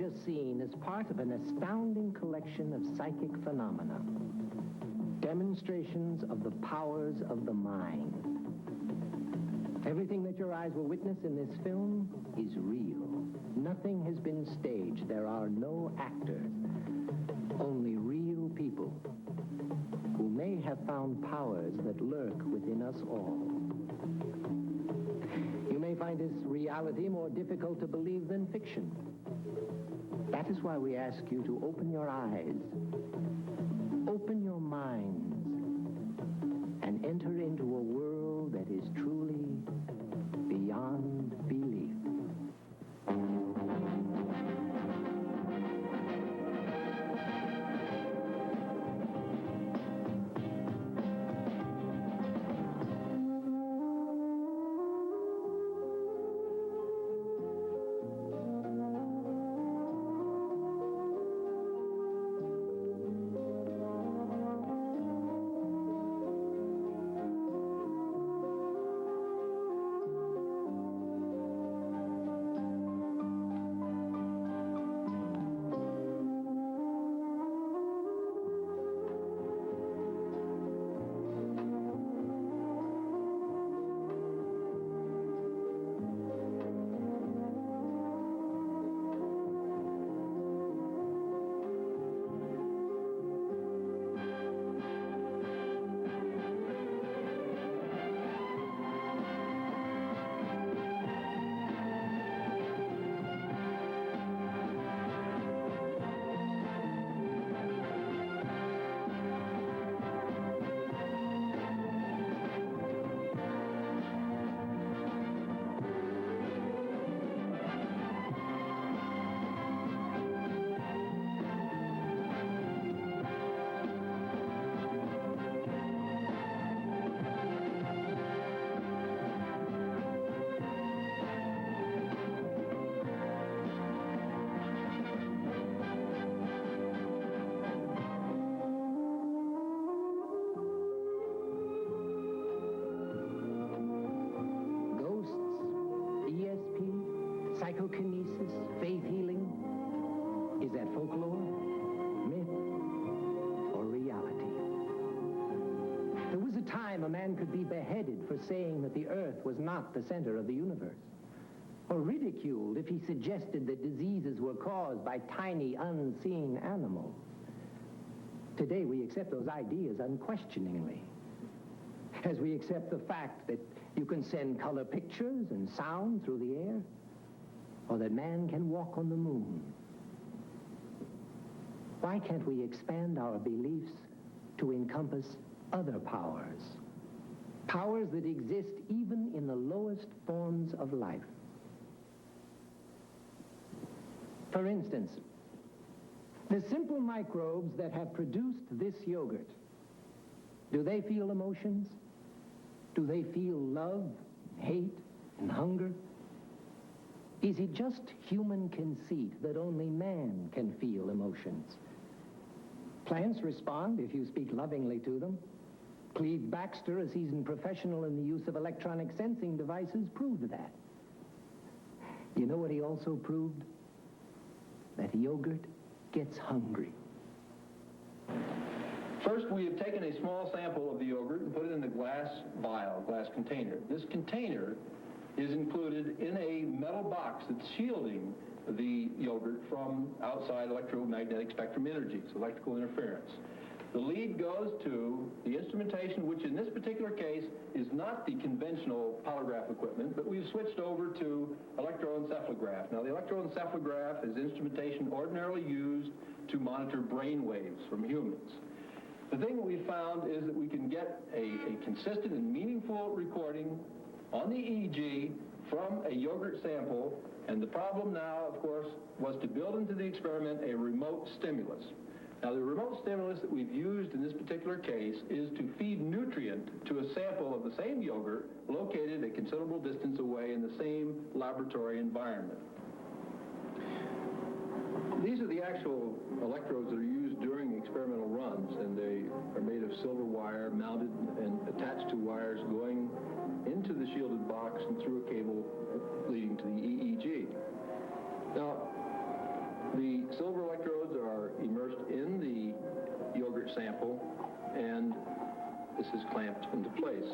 just seen is part of an astounding collection of psychic phenomena. Demonstrations of the powers of the mind. Everything that your eyes will witness in this film is real. Nothing has been staged. There are no actors. Only real people who may have found powers that lurk within us all. You may find this reality more difficult to believe than fiction. That is why we ask you to open your eyes, open your minds, and enter into a world that is truly beyond belief. Psychokinesis, faith healing, is that folklore, myth, or reality? There was a time a man could be beheaded for saying that the earth was not the center of the universe, or ridiculed if he suggested that diseases were caused by tiny, unseen animals. Today we accept those ideas unquestioningly, as we accept the fact that you can send color pictures and sound through the air, or that man can walk on the moon. Why can't we expand our beliefs to encompass other powers? Powers that exist even in the lowest forms of life. For instance, the simple microbes that have produced this yogurt, do they feel emotions? Do they feel love, hate, and hunger? Is it just human conceit that only man can feel emotions? Plants respond if you speak lovingly to them. Cleve Baxter, a seasoned professional in the use of electronic sensing devices, proved that. You know what he also proved? That yogurt gets hungry. First, we have taken a small sample of the yogurt and put it in a glass vial, glass container. This container is included in a metal box that's shielding the yogurt from outside electromagnetic spectrum energies, electrical interference. The lead goes to the instrumentation, which in this particular case is not the conventional polygraph equipment, but we've switched over to electroencephalograph. Now, the electroencephalograph is instrumentation ordinarily used to monitor brain waves from humans. The thing we found is that we can get a consistent and meaningful recording on the EEG from a yogurt sample, and the problem now, of course, was to build into the experiment a remote stimulus. Now, the remote stimulus that we've used in this particular case is to feed nutrient to a sample of the same yogurt located a considerable distance away in the same laboratory environment. These are the actual electrodes that are used during the experimental runs, and they are made of silver wire mounted and attached to wires going into the shielded box and through a cable leading to the EEG. Now, the The silver electrodes are immersed in the yogurt sample, and this is clamped into place.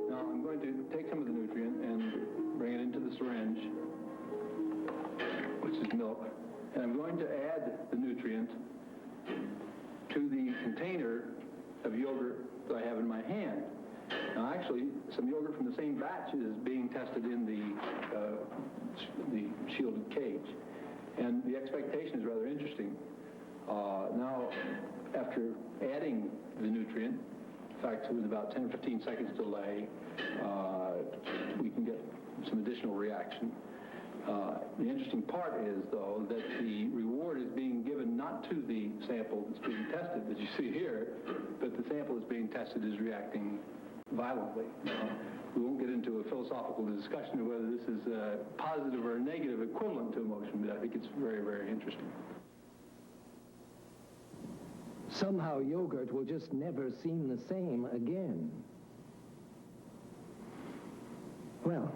Now I'm going to take some of the nutrient and bring it into the syringe, which is milk, and I'm going to add the nutrient to the container of yogurt that I have in my hand. Now actually, some yogurt from the same batch is being tested in the shielded cage. And the expectation is rather interesting. Now, after adding the nutrient, in fact, with about 10 or 15 seconds delay, we can get some additional reaction. The interesting part is, though, that the reward is being given not to the sample that's being tested, as you see here, but the sample that's being tested is reacting violently. We won't get into a philosophical discussion of whether this is a positive or a negative equivalent to emotion, but I think it's very, very interesting. Somehow yogurt will just never seem the same again. Well,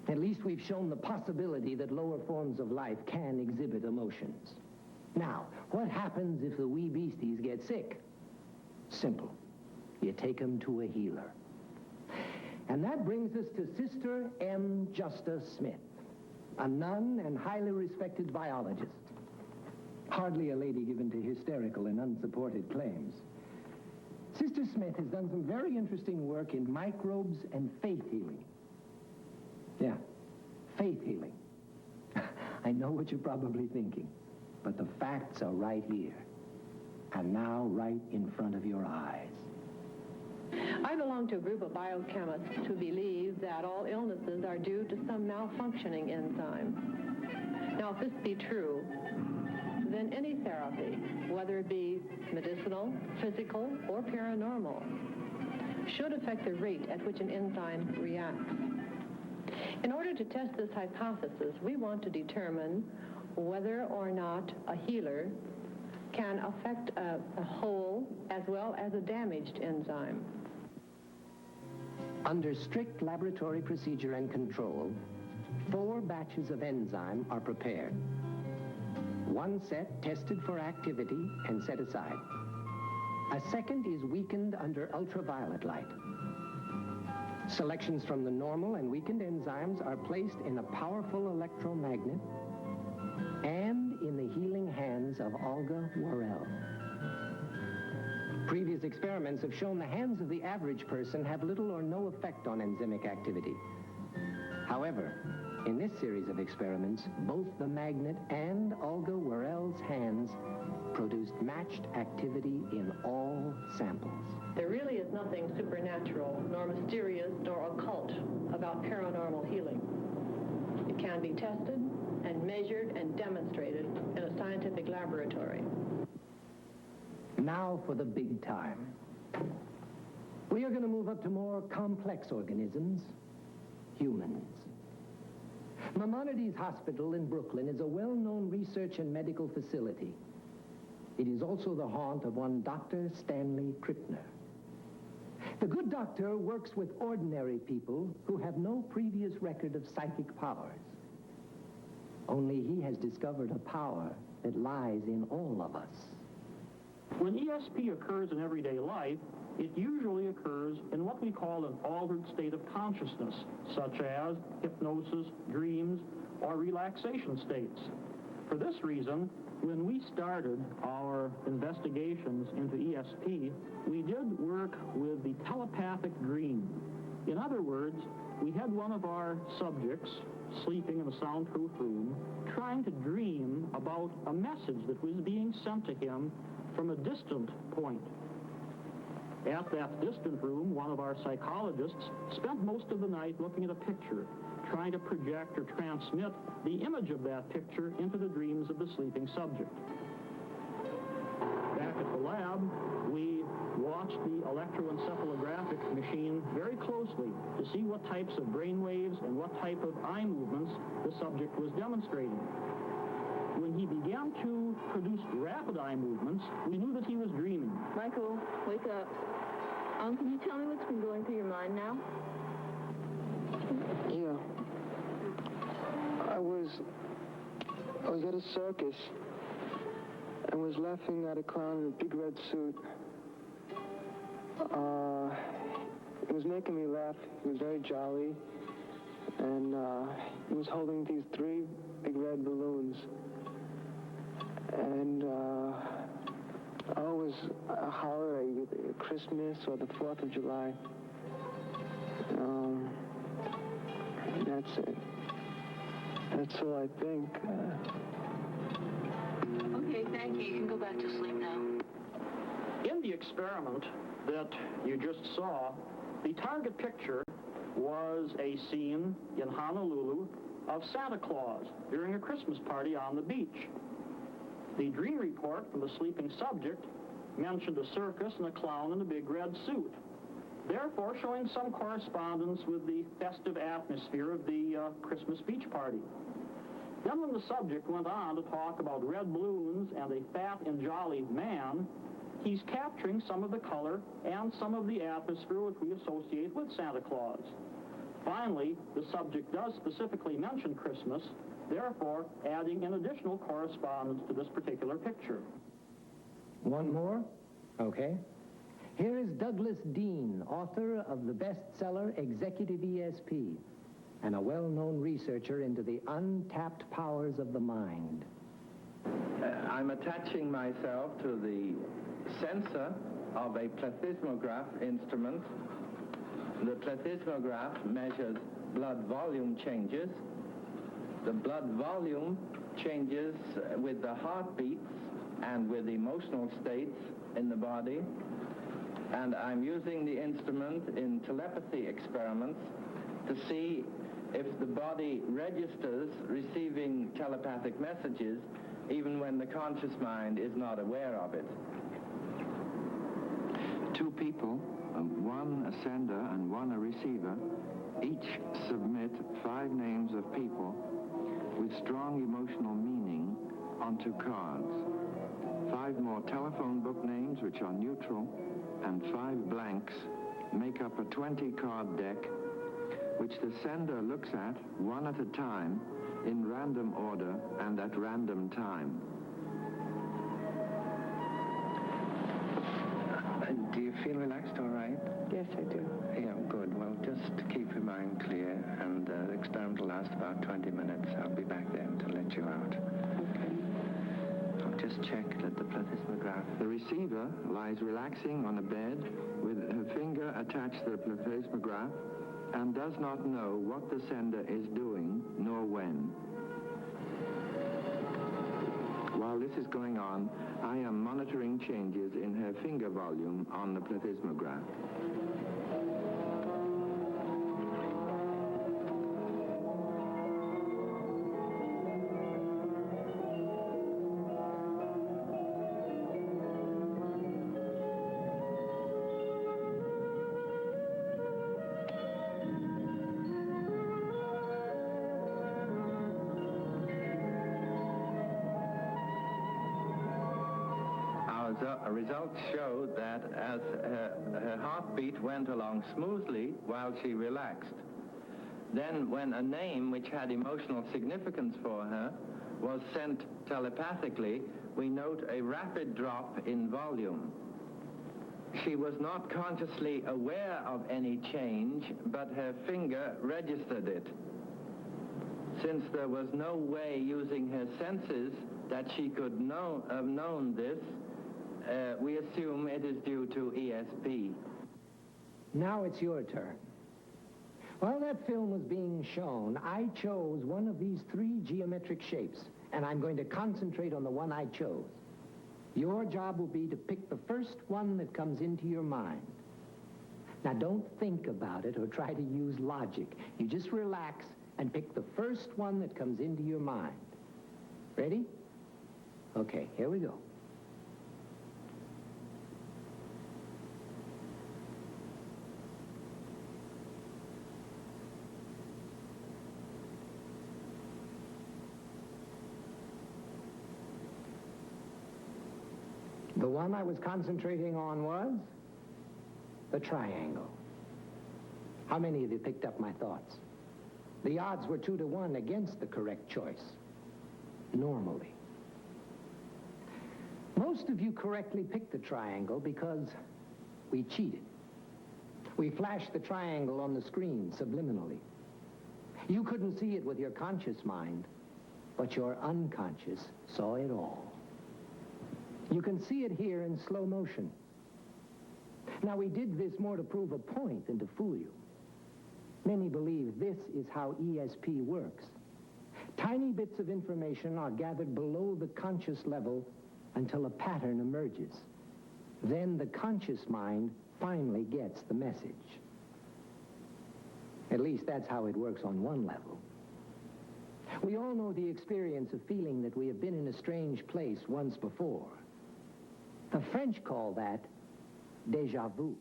at least we've shown the possibility that lower forms of life can exhibit emotions. Now, what happens if the wee beasties get sick? Simple. You take them to a healer. And that brings us to Sister M. Justa Smith, a nun and highly respected biologist. Hardly a lady given to hysterical and unsupported claims. Sister Smith has done some very interesting work in microbes and faith healing. Yeah, faith healing. I know what you're probably thinking, but the facts are right here, and now right in front of your eyes. I belong to a group of biochemists who believe that all illnesses are due to some malfunctioning enzyme. Now, if this be true, then any therapy, whether it be medicinal, physical, or paranormal, should affect the rate at which an enzyme reacts. In order to test this hypothesis, we want to determine whether or not a healer can affect a whole as well as a damaged enzyme. Under strict laboratory procedure and control, 4 batches of enzyme are prepared. 1 set tested for activity and set aside. A second is weakened under ultraviolet light. Selections from the normal and weakened enzymes are placed in a powerful electromagnet and in the healing hands of Olga Worrell. Previous experiments have shown the hands of the average person have little or no effect on enzymic activity. However, in this series of experiments, both the magnet and Olga Worrell's hands produced matched activity in all samples. There really is nothing supernatural, nor mysterious, nor occult about paranormal healing. It can be tested and measured and demonstrated in a scientific laboratory. Now for the big time. We are going to move up to more complex organisms, humans. Maimonides Hospital in Brooklyn is a well-known research and medical facility. It is also the haunt of one Dr. Stanley Krippner. The good doctor works with ordinary people who have no previous record of psychic powers. Only he has discovered a power that lies in all of us. When ESP occurs in everyday life, it usually occurs in what we call an altered state of consciousness, such as hypnosis, dreams, or relaxation states. For this reason, when we started our investigations into ESP, we did work with the telepathic dream. In other words, we had one of our subjects sleeping in a soundproof room trying to dream about a message that was being sent to him from a distant point. At that distant room, one of our psychologists spent most of the night looking at a picture, trying to project or transmit the image of that picture into the dreams of the sleeping subject. Back at the lab, we watched the electroencephalographic machine very closely to see what types of brain waves and what type of eye movements the subject was demonstrating. When he began to produce rapid eye movements, we knew that he was dreaming. Michael, wake up. Can you tell me what's been going through your mind now? Yeah. I was at a circus and was laughing at a clown in a big red suit. It was making me laugh. He was very jolly. And he was holding these 3 big red balloons. And I was a holiday, either Christmas or the 4th of July. That's it. That's all I think. Okay, thank you. You can go back to sleep now. In the experiment that you just saw, the target picture was a scene in Honolulu of Santa Claus during a Christmas party on the beach. The dream report from the sleeping subject mentioned a circus and a clown in a big red suit, therefore showing some correspondence with the festive atmosphere of the Christmas beach party. Then when the subject went on to talk about red balloons and a fat and jolly man, he's capturing some of the color and some of the atmosphere which we associate with Santa Claus. Finally, the subject does specifically mention Christmas, therefore adding an additional correspondence to this particular picture. One more? Okay. Here is Douglas Dean, author of the bestseller Executive ESP, and a well-known researcher into the untapped powers of the mind. I'm attaching myself to the sensor of a plethysmograph instrument. The plethysmograph measures blood volume changes. The blood volume changes with the heartbeats and with emotional states in the body. And I'm using the instrument in telepathy experiments to see if the body registers receiving telepathic messages even when the conscious mind is not aware of it. 2 people, one a sender and one a receiver, each submit 5 names of people with strong emotional meaning onto cards. 5 more telephone book names which are neutral, and 5 blanks make up a 20-card deck which the sender looks at one at a time in random order and at random time. Do you feel relaxed all right? Yes, I do. Yeah, good. Well, just keep your mind clear, and the experiment will last about 20 minutes. I'll be back then to let you out. Okay. I'll just check that the plethysmograph... The receiver lies relaxing on a bed with her finger attached to the plethysmograph and does not know what the sender is doing, nor when. While this is going on, I am monitoring changes in her finger volume on the plethysmograph. Results showed that as her heartbeat went along smoothly while she relaxed, then when a name which had emotional significance for her was sent telepathically, we note a rapid drop in volume. She was not consciously aware of any change, but her finger registered it. Since there was no way using her senses that she could have known this, we assume it is due to ESP. Now it's your turn. While that film was being shown, I chose one of these 3 geometric shapes, and I'm going to concentrate on the one I chose. Your job will be to pick the first one that comes into your mind. Now, don't think about it or try to use logic. You just relax and pick the first one that comes into your mind. Ready? Okay, here we go. The one I was concentrating on was the triangle. How many of you picked up my thoughts? The odds were 2-1 against the correct choice, normally. Most of you correctly picked the triangle because we cheated. We flashed the triangle on the screen subliminally. You couldn't see it with your conscious mind, but your unconscious saw it all. You can see it here in slow motion. Now, we did this more to prove a point than to fool you. Many believe this is how ESP works. Tiny bits of information are gathered below the conscious level until a pattern emerges. Then the conscious mind finally gets the message. At least that's how it works on one level. We all know the experience of feeling that we have been in a strange place once before. The French call that déjà vu.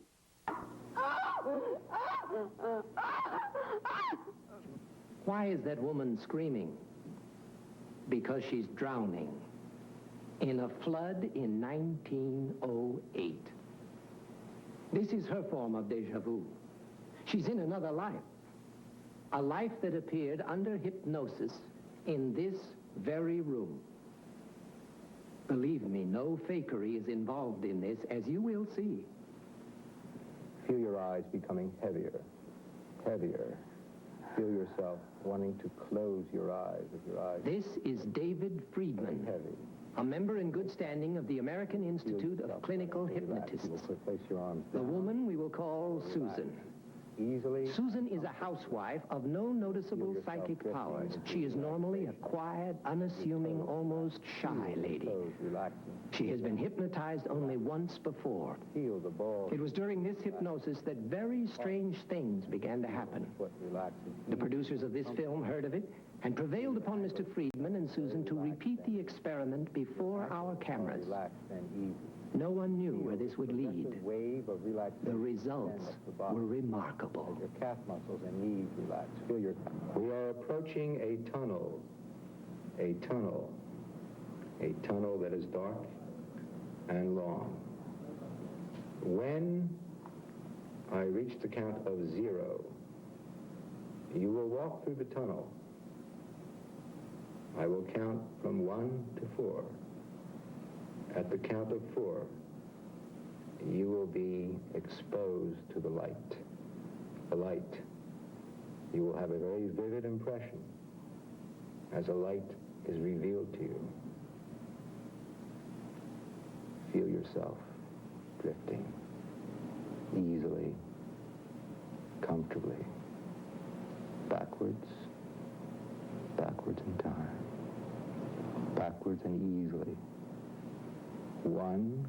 Why is that woman screaming? Because she's drowning in a flood in 1908. This is her form of déjà vu. She's in another life. A life that appeared under hypnosis in this very room. Believe me, no fakery is involved in this, as you will see. Feel your eyes becoming heavier, heavier. Feel yourself wanting to close your eyes with your eyes. This is David Friedman, Heavy. a member in good standing of the American Institute of Clinical Hypnotists. Place your arms The down. woman we will call Susan. Easily. Susan is a housewife of no noticeable psychic powers. She is normally a quiet, unassuming, almost shy lady. Relaxing. She has been hypnotized only once before. Feel the ball. It was during this hypnosis that very strange things began to happen. Foot relaxing. The producers of this film heard of it and prevailed upon Mr. Friedman and Susan to repeat the experiment before our cameras. Relaxed and easy. No one knew where this would lead. Wave of relaxation. The results were remarkable. Your calf muscles and knees relax. Feel your... We are approaching a tunnel. A tunnel. A tunnel that is dark and long. When I reach the count of 0, you will walk through the tunnel. I will count from 1 to 4. At the count of 4, you will be exposed to the light. The light. You will have a very vivid impression as a light is revealed to you. Feel yourself drifting easily, comfortably, backwards in time, backwards and easily. 1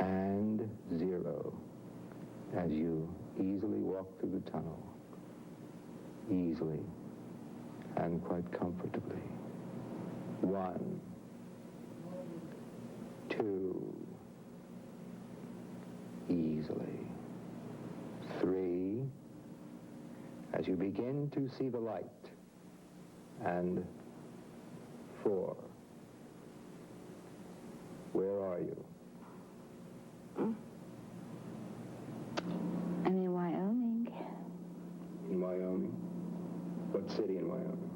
and 0 as you easily walk through the tunnel, easily and quite comfortably. 1, 2, easily. 3, as you begin to see the light, and 4. Where are you? I'm in Wyoming. In Wyoming? What city in Wyoming?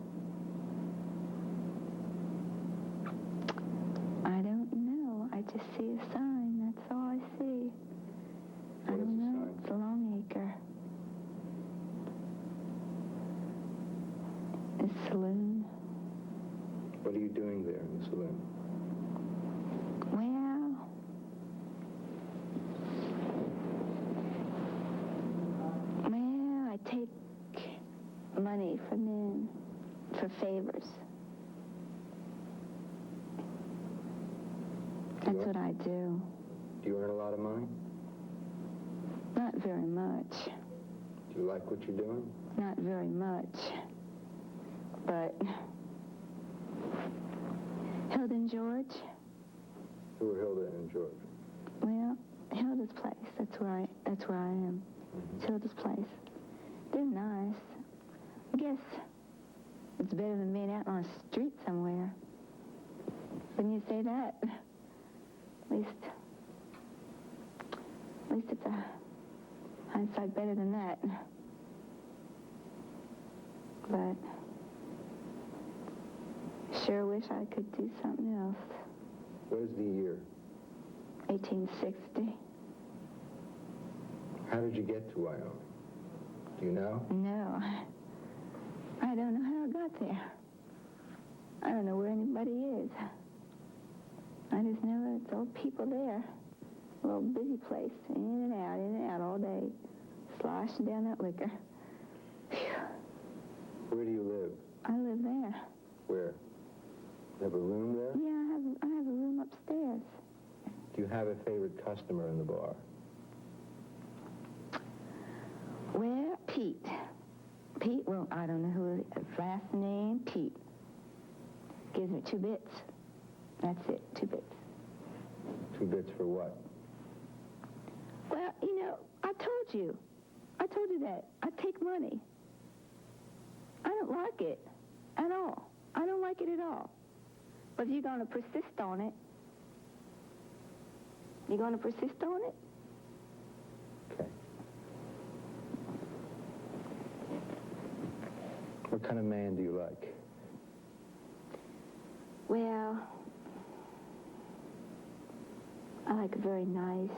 I don't know. I just see a sign. That's all I see. I What is don't the know. sign? It's a Long Acre. A saloon. What are you doing there in the saloon? Well, I take money from men for favors. That's what I do. Do you earn a lot of money? Not very much. Do you like what you're doing? Not very much. But Hilda and George? Who are Hilda and George? Well, Hilda's place. That's where I am. It's Hilda's place. They're nice. I guess it's better than being out on a street somewhere. Wouldn't you say that? At least it's a hindsight better than that. But sure wish I could do something else. What is the year? 1860. How did you get to Wyoming? Do you know? No. I don't know how I got there. I don't know where anybody is. I just know it's old people there. A little busy place. In and out all day. Sloshing down that liquor. Phew. Where do you live? I live there. Where? You have a room there? Yeah, I have a room upstairs. Do you have a favorite customer in the bar? Well, Pete. Pete, well, I don't know who his last name, Pete. Gives me 2 bits. That's it, 2 bits. 2 bits for what? Well, I told you that. I take money. I don't like it at all. I don't like it at all. But if you're going to persist on it, you're going to persist on it? Okay. What kind of man do you like? Well, I like a very nice,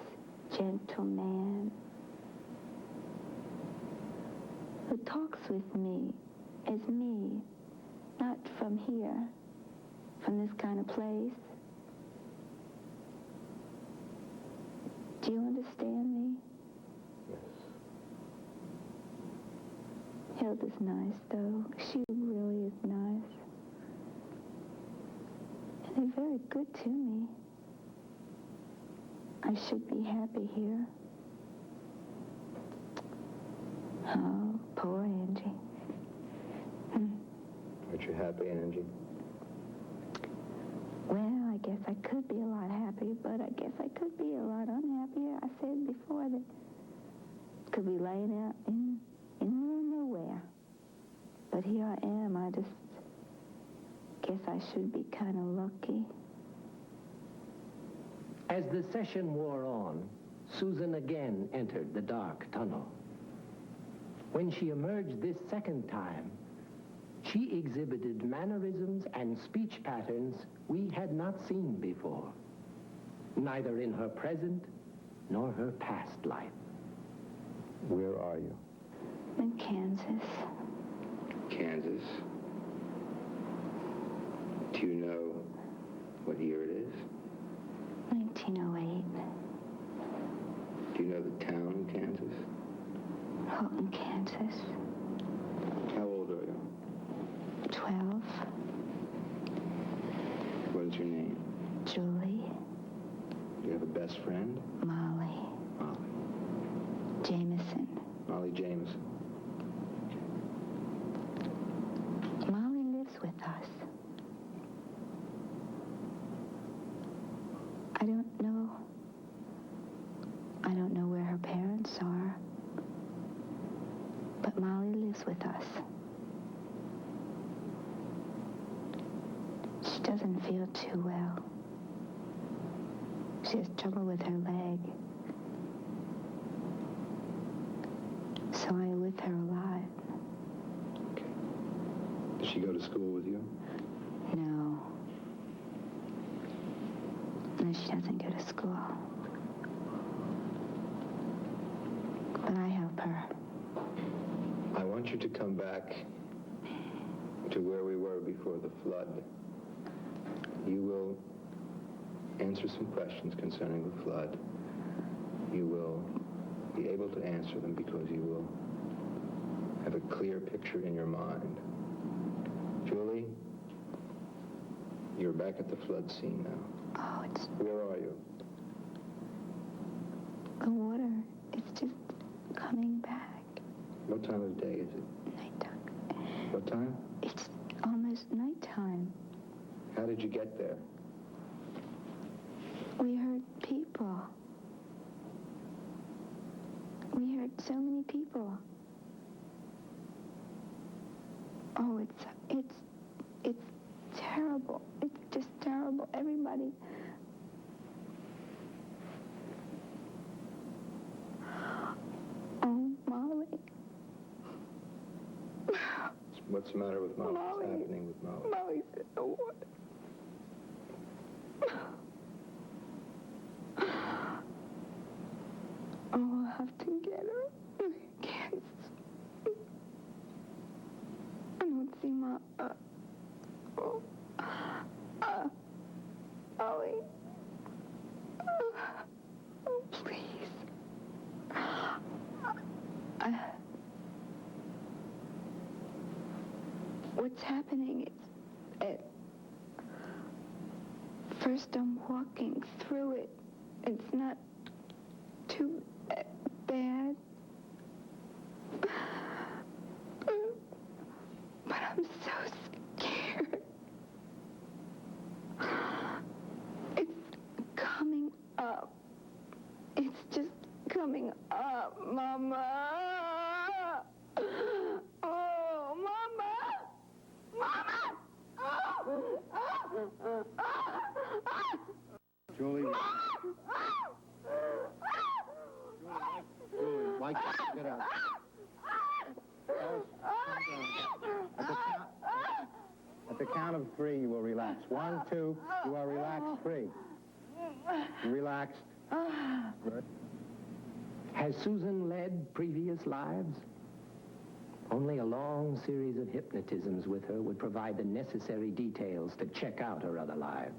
gentle man who talks with me as me, not from here, from this kind of place. Do you understand me? Yes. Hilda's nice, though. She really is nice. And they're very good to me. I should be happy here. Oh, poor Angie. Aren't you happy, Angie? Well, I guess I could be a lot happier, but I guess I could be a lot unhappier. I said before that I could be laying out in the middle of nowhere. But here I am. I just guess I should be kind of lucky. As the session wore on, Susan again entered the dark tunnel. When she emerged this second time, she exhibited mannerisms and speech patterns we had not seen before, neither in her present nor her past life. Where are you? In Kansas. Kansas. Do you know what year it is? 1908. Do you know the town in Kansas? Houghton, Kansas. How old are you? 12. What is your name? Julie. Do you have a best friend? Molly. Molly. Jameson. Molly Jameson. Molly lives with us. I don't know where her parents are, but Molly lives with us. She doesn't feel too well. She has trouble with her leg. So I'm with her a lot. Okay. Does she go to school with you? No. No, she doesn't go to school. But I help her. I want you to come back to where we were before the flood. You will answer some questions concerning the flood. You will be able to answer them because you will have a clear picture in your mind. Julie, you're back at the flood scene now. Oh, it's Where are you? the water. It's just coming back. What time of day is it? Nighttime. What time? It's almost nighttime. How did you get there? We heard people. We heard so many people. Oh, it's terrible. It's just terrible. Everybody What's the matter with Molly? Molly. What's happening with Molly? Molly's in the water. Oh, I'll have to get her. I can't. I don't see my... Ollie. Oh, please. What's happening is... First I'm walking through it. It's not too bad. But I'm so scared. It's coming up. It's just coming up, Mama. Oh, Mama! Mama! Julie, like get out. At the count of 3, you will relax. 1, 2, you are relaxed, 3. Relaxed. Good. Has Susan led previous lives? Only a long series of hypnotisms with her would provide the necessary details to check out her other lives.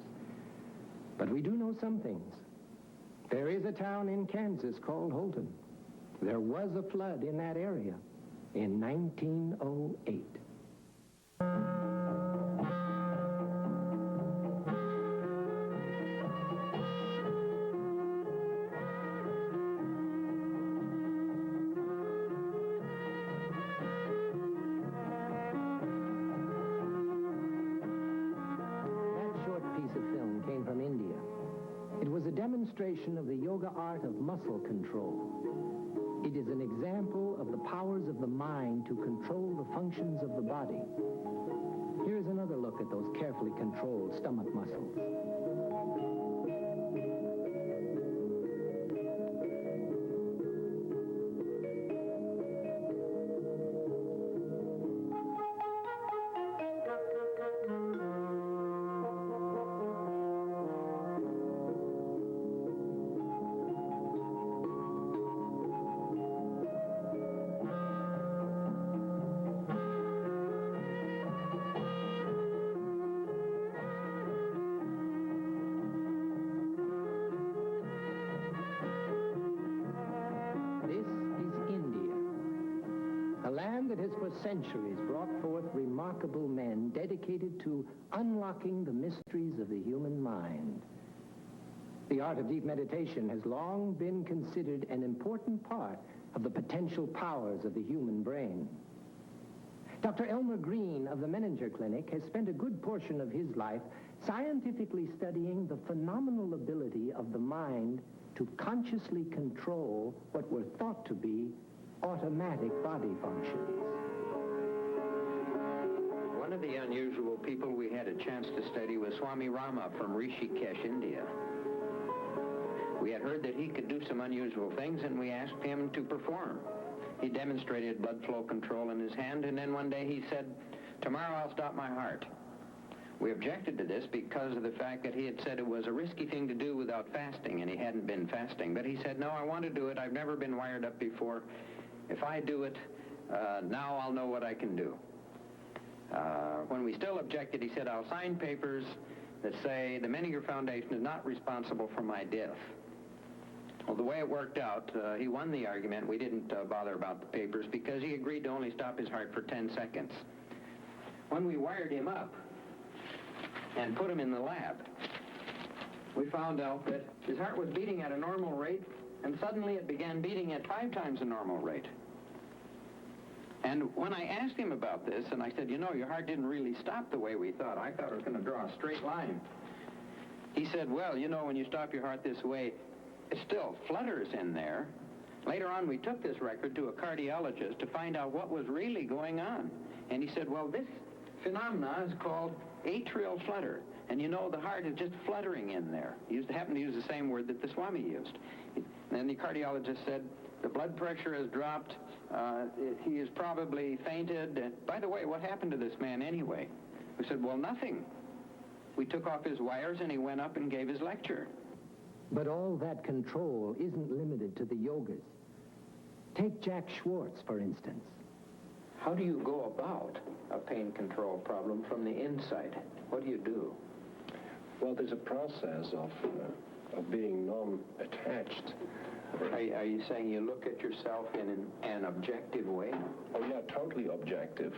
But we do know some things. There is a town in Kansas called Holton. There was a flood in that area in 1908. Demonstration of the yoga art of muscle control. It is an example of the powers of the mind to control the functions of the body. Here's another look at those carefully controlled stomach muscles. For centuries brought forth remarkable men dedicated to unlocking the mysteries of the human mind. The art of deep meditation has long been considered an important part of the potential powers of the human brain. Dr. Elmer Green of the Menninger Clinic has spent a good portion of his life scientifically studying the phenomenal ability of the mind to consciously control what were thought to be automatic body functions. One of the unusual people we had a chance to study was Swami Rama from Rishikesh, India. We had heard that he could do some unusual things, and we asked him to perform. He demonstrated blood flow control in his hand, and then one day he said, "Tomorrow I'll stop my heart." We objected to this because of the fact that he had said it was a risky thing to do without fasting, and he hadn't been fasting. But he said, "No, I want to do it. I've never been wired up before. If I do it, now I'll know what I can do." When we still objected, he said, "I'll sign papers that say the Menninger Foundation is not responsible for my death." Well, the way it worked out, he won the argument. We didn't bother about the papers because he agreed to only stop his heart for 10 seconds. When we wired him up and put him in the lab, we found out that his heart was beating at a normal rate, and suddenly it began beating at 5 times the normal rate. And when I asked him about this, and I said, "You know, your heart didn't really stop the way we thought. I thought it was going to draw a straight line." He said, "Well, you know, when you stop your heart this way, it still flutters in there." Later on, we took this record to a cardiologist to find out what was really going on. And he said, "Well, this phenomena is called atrial flutter. And you know, the heart is just fluttering in there." He happened to use the same word that the Swami used. And then the cardiologist said, The blood pressure has dropped. He is probably fainted. By the way, what happened to this man anyway? We said, well, nothing. We took off his wires and he went up and gave his lecture. But all that control isn't limited to the yogas. Take Jack Schwartz, for instance. How do you go about a pain control problem from the inside? What do you do? Well, there's a process of being non-attached. Are you saying you look at yourself in an objective way? Oh, yeah, totally objective.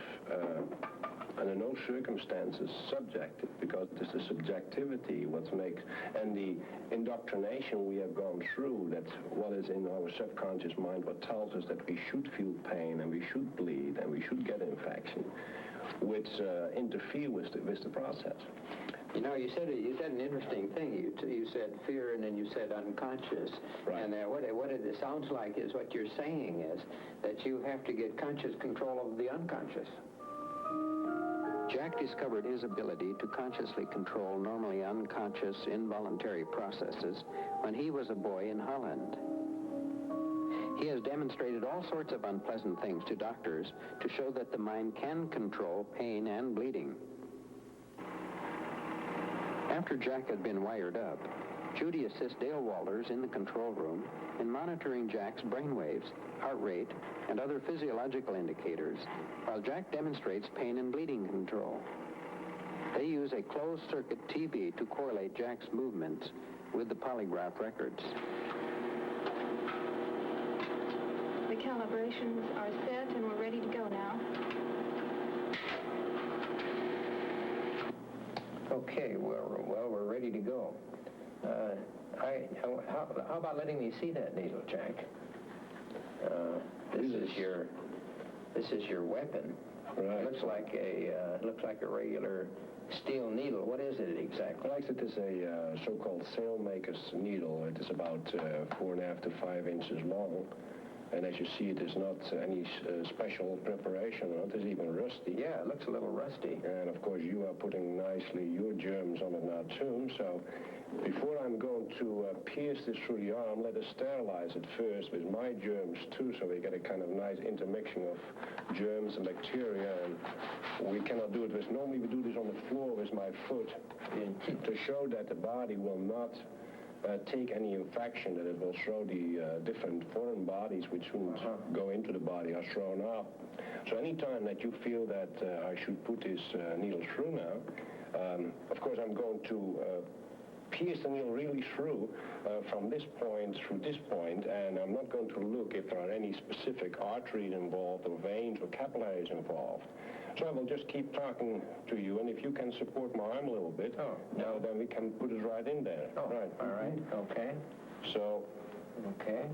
And in no circumstances subjective, because it's the subjectivity what makes, and the indoctrination we have gone through, that's what is in our subconscious mind, what tells us that we should feel pain and we should bleed and we should get infection, which interfere with the process. You know, you said an interesting thing. You said fear, and then you said unconscious. Right. And what it sounds like is what you're saying is that you have to get conscious control of the unconscious. Jack discovered his ability to consciously control normally unconscious, involuntary processes when he was a boy in Holland. He has demonstrated all sorts of unpleasant things to doctors to show that the mind can control pain and bleeding. After Jack had been wired up, Judy assists Dale Walters in the control room in monitoring Jack's brainwaves, heart rate, and other physiological indicators, while Jack demonstrates pain and bleeding control. They use a closed-circuit TV to correlate Jack's movements with the polygraph records. The calibrations are set and we're ready to go now. Okay, we're ready to go. How about letting me see that needle, Jack? This is your weapon. Right. It looks like a regular steel needle. What is it exactly? Well, it is a so-called sailmaker's needle. It is about 4.5 to 5 inches long. And as you see, it is not any special preparation on it. It's even rusty. Yeah, it looks a little rusty. And of course, you are putting nicely your germs on it now too. So before I'm going to pierce this through the arm, let us sterilize it first with my germs too, so we get a kind of nice intermixing of germs and bacteria. And we cannot do it with, normally we do this on the floor with my foot to show that the body will not take any infection, that it will throw the different foreign bodies which wouldn't go into the body are thrown out. So anytime that you feel that I should put this needle through now, of course I'm going to pierce the needle really through from this point through this point, and I'm not going to look if there are any specific arteries involved or veins or capillaries involved. So I will just keep talking to you, and if you can support my arm a little bit, then we can put it right in there. Oh, right. All right, okay. So, okay.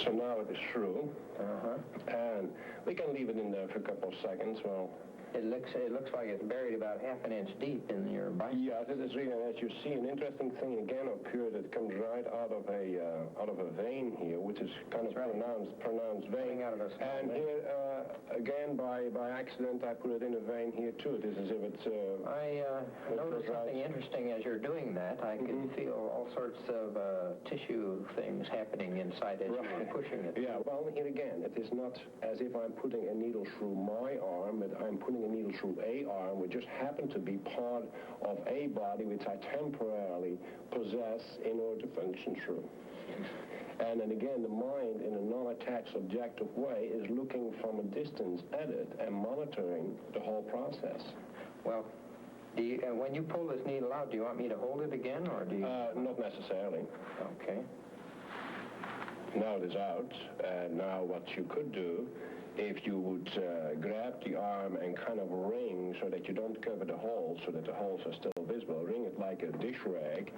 So now it is through, and we can leave it in there for a couple of seconds. Well, it looks like it's buried about half an inch deep in your bicep. Yes, it is really. As you see, an interesting thing again occurred. It comes right out of a vein here, which is kind of pronounced vein. Out of a small and vein. here again by accident, I put it in a vein here too. It is as if it's. I noticed something interesting as you're doing that. I can feel all sorts of tissue things happening inside as you're pushing it. Yeah. Well, here again, it is not as if I'm putting a needle through my arm, but I'm putting a needle through a arm, which just happened to be part of a body which I temporarily possess in order to function through. And then again, the mind, in a non-attached, subjective way, is looking from a distance at it and monitoring the whole process. Well, when you pull this needle out, do you want me to hold it again, or do you? Not necessarily. Okay. Now it is out, and now what you could do, if you would grab the arm and kind of wring so that you don't cover the holes, so that the holes are still visible, wring it like a dish rag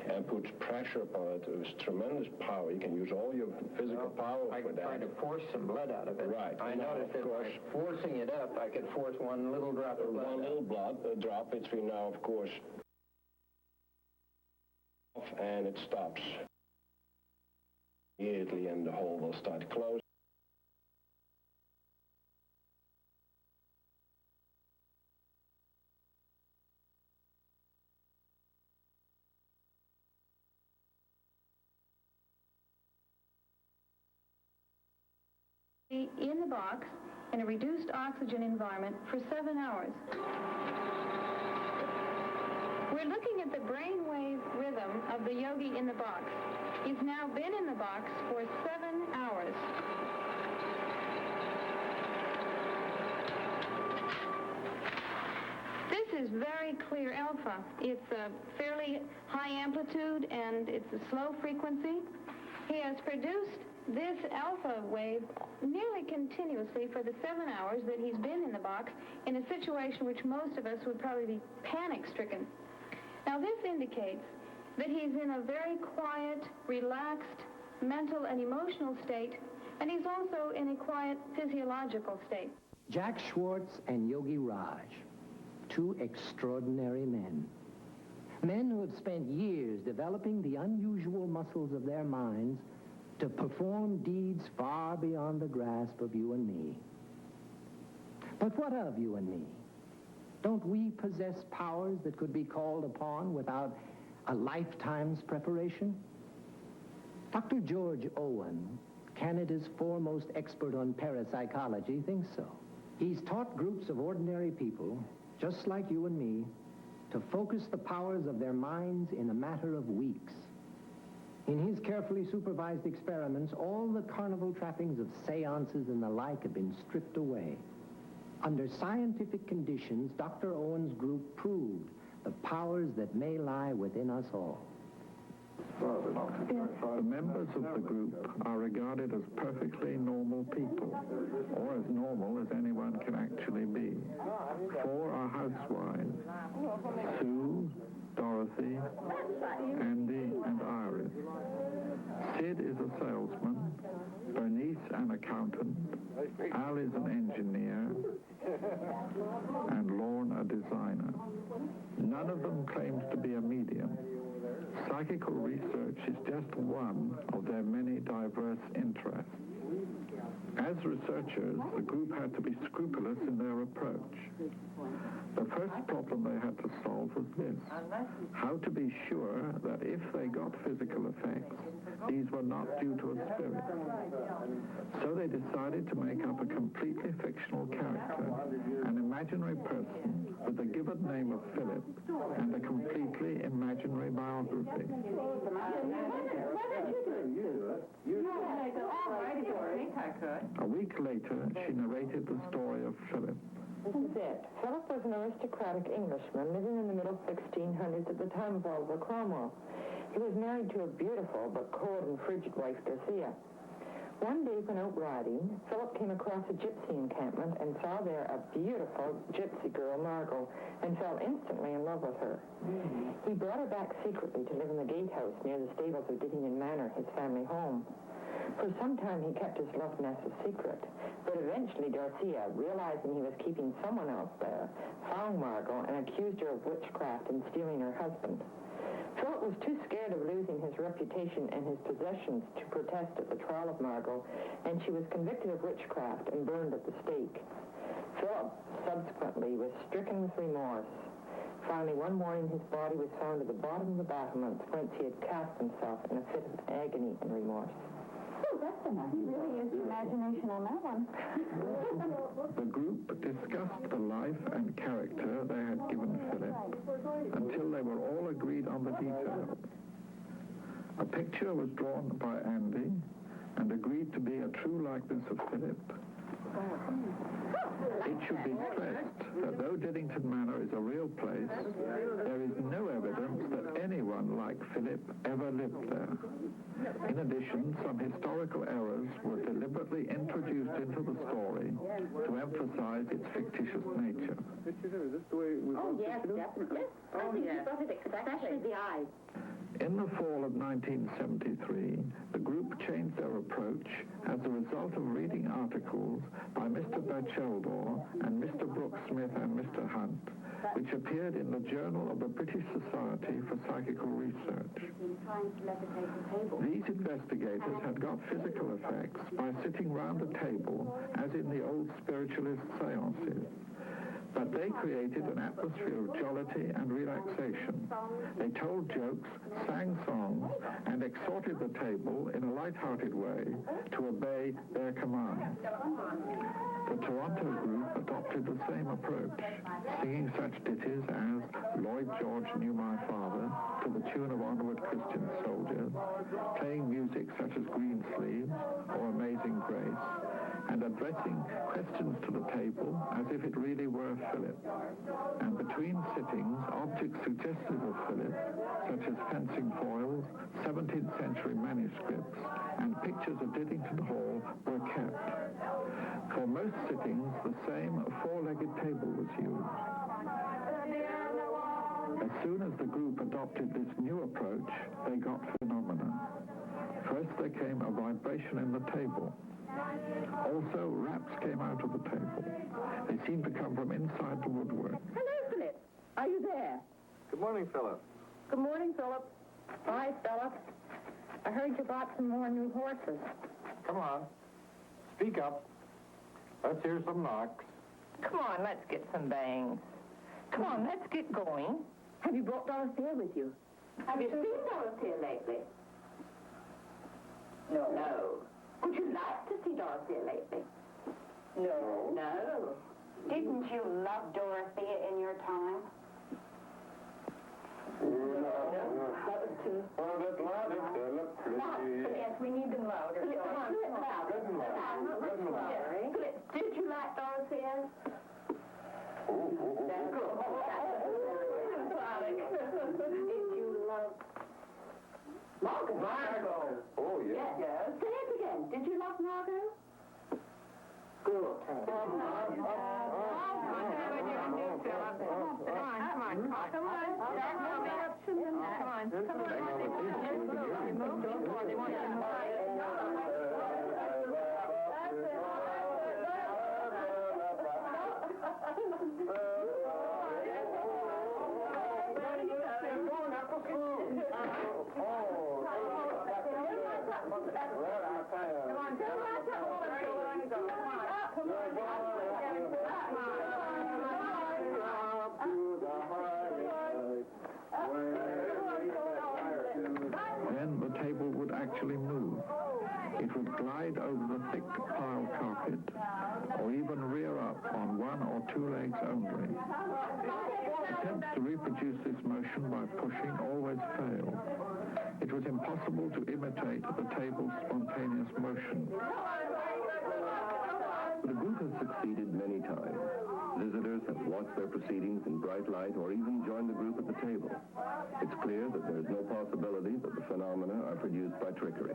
and put pressure upon it with tremendous power. You can use all your physical power for that. I can try to force some blood out of it. Right. I noticed that by forcing it up, I could force one little drop of blood. One little drop, which we now, of course, and it stops immediately, and the hole will start closing. In the box, in a reduced oxygen environment for 7 hours. We're looking at the brainwave rhythm of the yogi in the box. He's now been in the box for 7 hours. This is very clear alpha. It's a fairly high amplitude and it's a slow frequency. He has produced this alpha wave nearly continuously for the 7 hours that he's been in the box in a situation which most of us would probably be panic-stricken. Now this indicates that he's in a very quiet, relaxed mental and emotional state, and he's also in a quiet physiological state. Jack Schwartz and Yogi Raj, two extraordinary men. Men who have spent years developing the unusual muscles of their minds to perform deeds far beyond the grasp of you and me. But what of you and me? Don't we possess powers that could be called upon without a lifetime's preparation? Dr. George Owen, Canada's foremost expert on parapsychology, thinks so. He's taught groups of ordinary people, just like you and me, to focus the powers of their minds in a matter of weeks. In his carefully supervised experiments, all the carnival trappings of seances and the like have been stripped away. Under scientific conditions, Dr. Owen's group proved the powers that may lie within us all. The members of the group are regarded as perfectly normal people, or as normal as anyone can actually be. 4 are housewives: Sue, Dorothy, Andy, and Iris. Sid is a salesman, Bernice an accountant, Al is an engineer, and Lorne a designer. None of them claims to be a medium. Psychical research is just one of their many diverse interests. As researchers, the group had to be scrupulous in their approach. The first problem they had to solve was this: how to be sure that if they got physical effects, these were not due to a spirit. So they decided to make up a completely fictional character, an imaginary person with the given name of Philip and a completely imaginary biography. A week later, she narrated the story of Philip. This is it. Philip was an aristocratic Englishman living in the middle 1600s at the time of Oliver Cromwell. He was married to a beautiful but cold and frigid wife, Dorothea. One day when out riding, Philip came across a gypsy encampment and saw there a beautiful gypsy girl, Margot, and fell instantly in love with her. He brought her back secretly to live in the gatehouse near the stables of Dittingen Manor, his family home. For some time he kept his love nest a secret, but eventually Dorothea, realizing he was keeping someone else there, found Margot and accused her of witchcraft and stealing her husband. Philip was too scared of losing his reputation and his possessions to protest at the trial of Margot, and she was convicted of witchcraft and burned at the stake. Philip subsequently was stricken with remorse. Finally, one morning his body was found at the bottom of the battlements whence he had cast himself in a fit of agony and remorse. Oh, that's enough. He really used imagination on that one. The group discussed the life and character they had given Philip until they were all agreed on the details. A picture was drawn by Andy and agreed to be a true likeness of Philip. It should be stressed that though Diddington Manor is a real place, there is no evidence that anyone like Philip ever lived there. In addition, some historical errors were deliberately introduced into the story to emphasize its fictitious nature. Oh, yes, definitely. I think you got it especially the eyes. In the fall of 1973, the group changed their approach as a result of reading articles by Mr. Batcheldor and Mr. Brooks Smith and Mr. Hunt, which appeared in the Journal of the British Society for Psychical Research. These investigators had got physical effects by sitting round a table, as in the old spiritualist seances. But they created an atmosphere of jollity and relaxation. They told jokes, sang songs, and exhorted the table in a light-hearted way to obey their commands. The Toronto group adopted the same approach, singing such ditties as Lloyd George Knew My Father to the tune of Onward Christian Soldiers, playing music such as Green Sleeves or Amazing Grace, and addressing questions to the table as if it really were Philip. And between sittings, objects suggestive of Philip, such as fencing foils, 17th century manuscripts, and pictures of Diddington Hall were kept. For most sittings, the same four-legged table was used. As soon as the group adopted this new approach, they got phenomena. First there came a vibration in the table. Also, raps came out of the table. They seemed to come from inside the woodwork. Hello, Philip. Are you there? Good morning, Philip. Good morning, Philip. Hi, Philip. I heard you bought some more new horses. Come on. Speak up. Let's hear some knocks. Come on, let's get some bangs. Come on, let's get going. Have you brought Dorothea with you? Have you seen Dorothea lately? No. No. Would you like to see Dorothea lately? No. No. Didn't you love Dorothea in your time? No. That was too... A bit louder, Philip, please. Yes, we need them louder. Come on, louder. Good and louder. Good and louder. Did you like Dorothea? Did you love... Margot? Margot. Oh, yes. Yes. Say it again. Did you love Margot? Good. Come Then the table would actually move. It would glide over the thick pile carpet, or even rear up on one or two legs only. Attempts to reproduce this motion by pushing always fail. It was impossible to imitate the table's spontaneous motion. The group has succeeded many times. Visitors have watched their proceedings in bright light or even joined the group at the table. It's clear that there is no possibility that the phenomena are produced by trickery.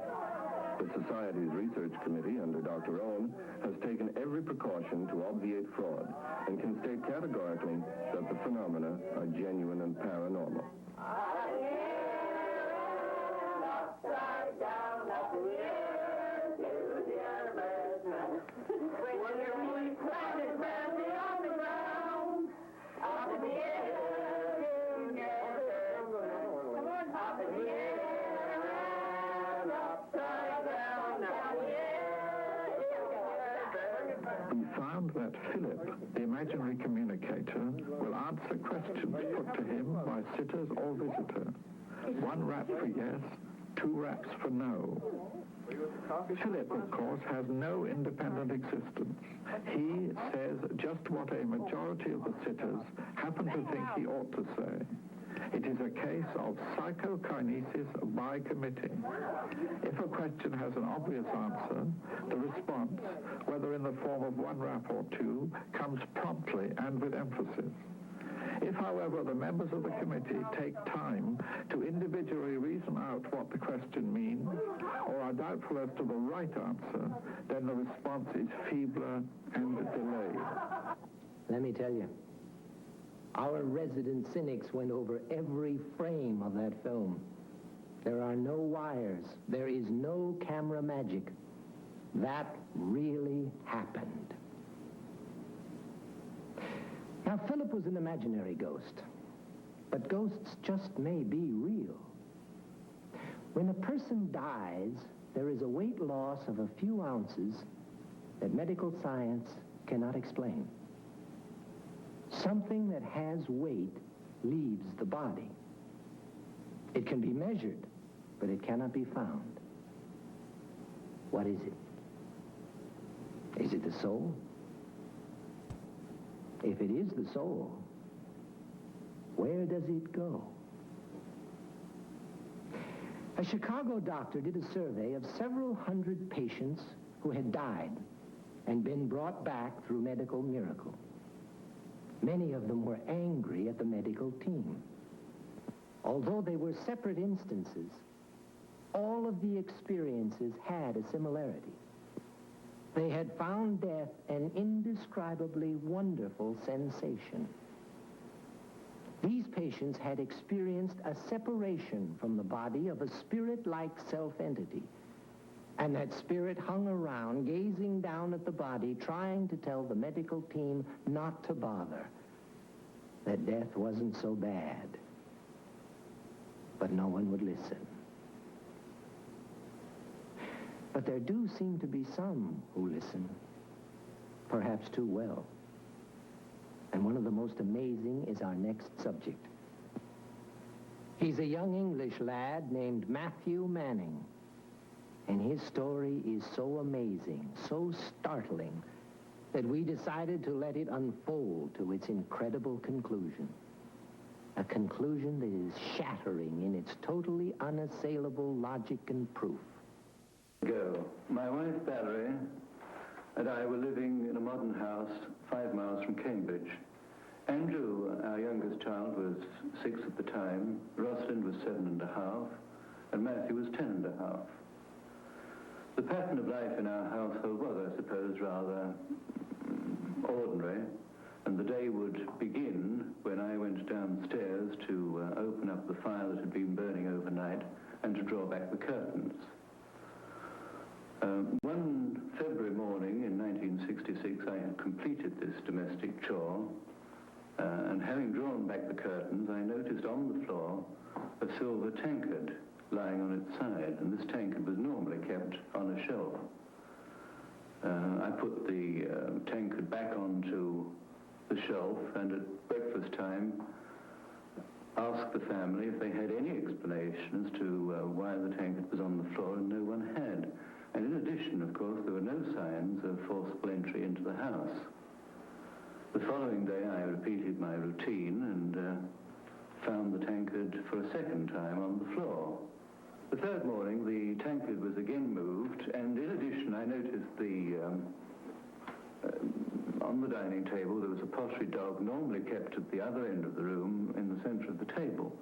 The Society's research committee, under Dr. Owen, has taken every precaution to obviate fraud and can state categorically that the phenomena are genuine and paranormal. We found that Philip, the imaginary communicator, will answer questions put to him by sitters or visitor. One rap for yes, two raps for no. Philip, of course, has no independent existence. He says just what a majority of the sitters happen to think he ought to say. It is a case of psychokinesis by committee. If a question has an obvious answer, the response, whether in the form of one rap or two, comes promptly and with emphasis. If, however, the members of the committee take time to individually reason out what the question means, or are doubtful as to the right answer, then the response is feebler and delayed. Let me tell you, our resident cynics went over every frame of that film. There are no wires. There is no camera magic. That really happened. Now, Philip was an imaginary ghost, but ghosts just may be real. When a person dies, there is a weight loss of a few ounces that medical science cannot explain. Something that has weight leaves the body. It can be measured, but it cannot be found. What is it? Is it the soul? If it is the soul, where does it go? A Chicago doctor did a survey of several hundred patients who had died and been brought back through medical miracle. Many of them were angry at the medical team. Although they were separate instances, all of the experiences had a similarity. They had found death an indescribably wonderful sensation. These patients had experienced a separation from the body of a spirit-like self-entity, and that spirit hung around, gazing down at the body, trying to tell the medical team not to bother, that death wasn't so bad. But no one would listen. But there do seem to be some who listen, perhaps too well. And one of the most amazing is our next subject. He's a young English lad named Matthew Manning. And his story is so amazing, so startling, that we decided to let it unfold to its incredible conclusion. A conclusion that is shattering in its totally unassailable logic and proof. My wife, Valerie, and I were living in a modern house 5 miles from Cambridge. Andrew, our youngest child, was 6 at the time, Rosalind was 7.5, and Matthew was 10.5. The pattern of life in our household was, I suppose, rather ordinary, and the day would begin when I went downstairs to open up the fire that had been burning overnight and to draw back the curtains. One February morning in 1966, I had completed this domestic chore, and having drawn back the curtains, I noticed on the floor a silver tankard lying on its side, and this tankard was normally kept on a shelf. I put the tankard back onto the shelf, and at breakfast time asked the family if they had any explanation as to why the tankard was on the floor, and no one had. And in addition, of course, there were no signs of forcible entry into the house. The following day, I repeated my routine and found the tankard for a second time on the floor. The third morning, the tankard was again moved, and in addition, I noticed on the dining table, there was a pottery dog normally kept at the other end of the room in the center of the table.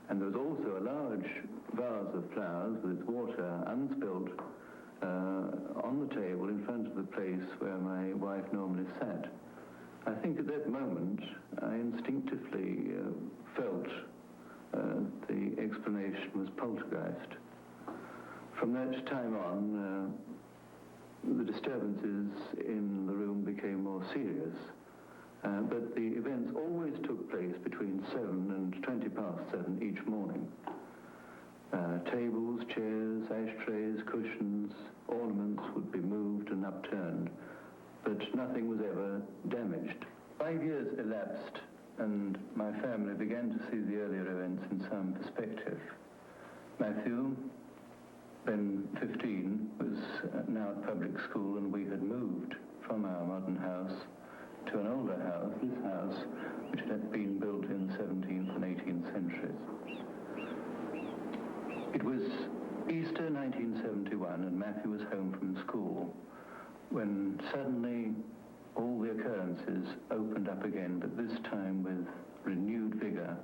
And there was also a large vase of flowers with its water unspilled on the table in front of the place where my wife normally sat. I think at that moment, I instinctively felt the explanation was poltergeist. From that time on, the disturbances in the room became more serious, but the events always took place between 7 and 20 past 7 each morning. Tables, chairs, ashtrays, cushions, ornaments would be moved and upturned, but nothing was ever damaged. 5 years elapsed, and my family began to see the earlier events in some perspective. Matthew, then 15, was now at public school, and we had moved from our modern house to an older house, this house, which had been built in the 17th and 18th centuries. It was Easter 1971, and Matthew was home from school, when suddenly all the occurrences opened up again, but this time with renewed vigor.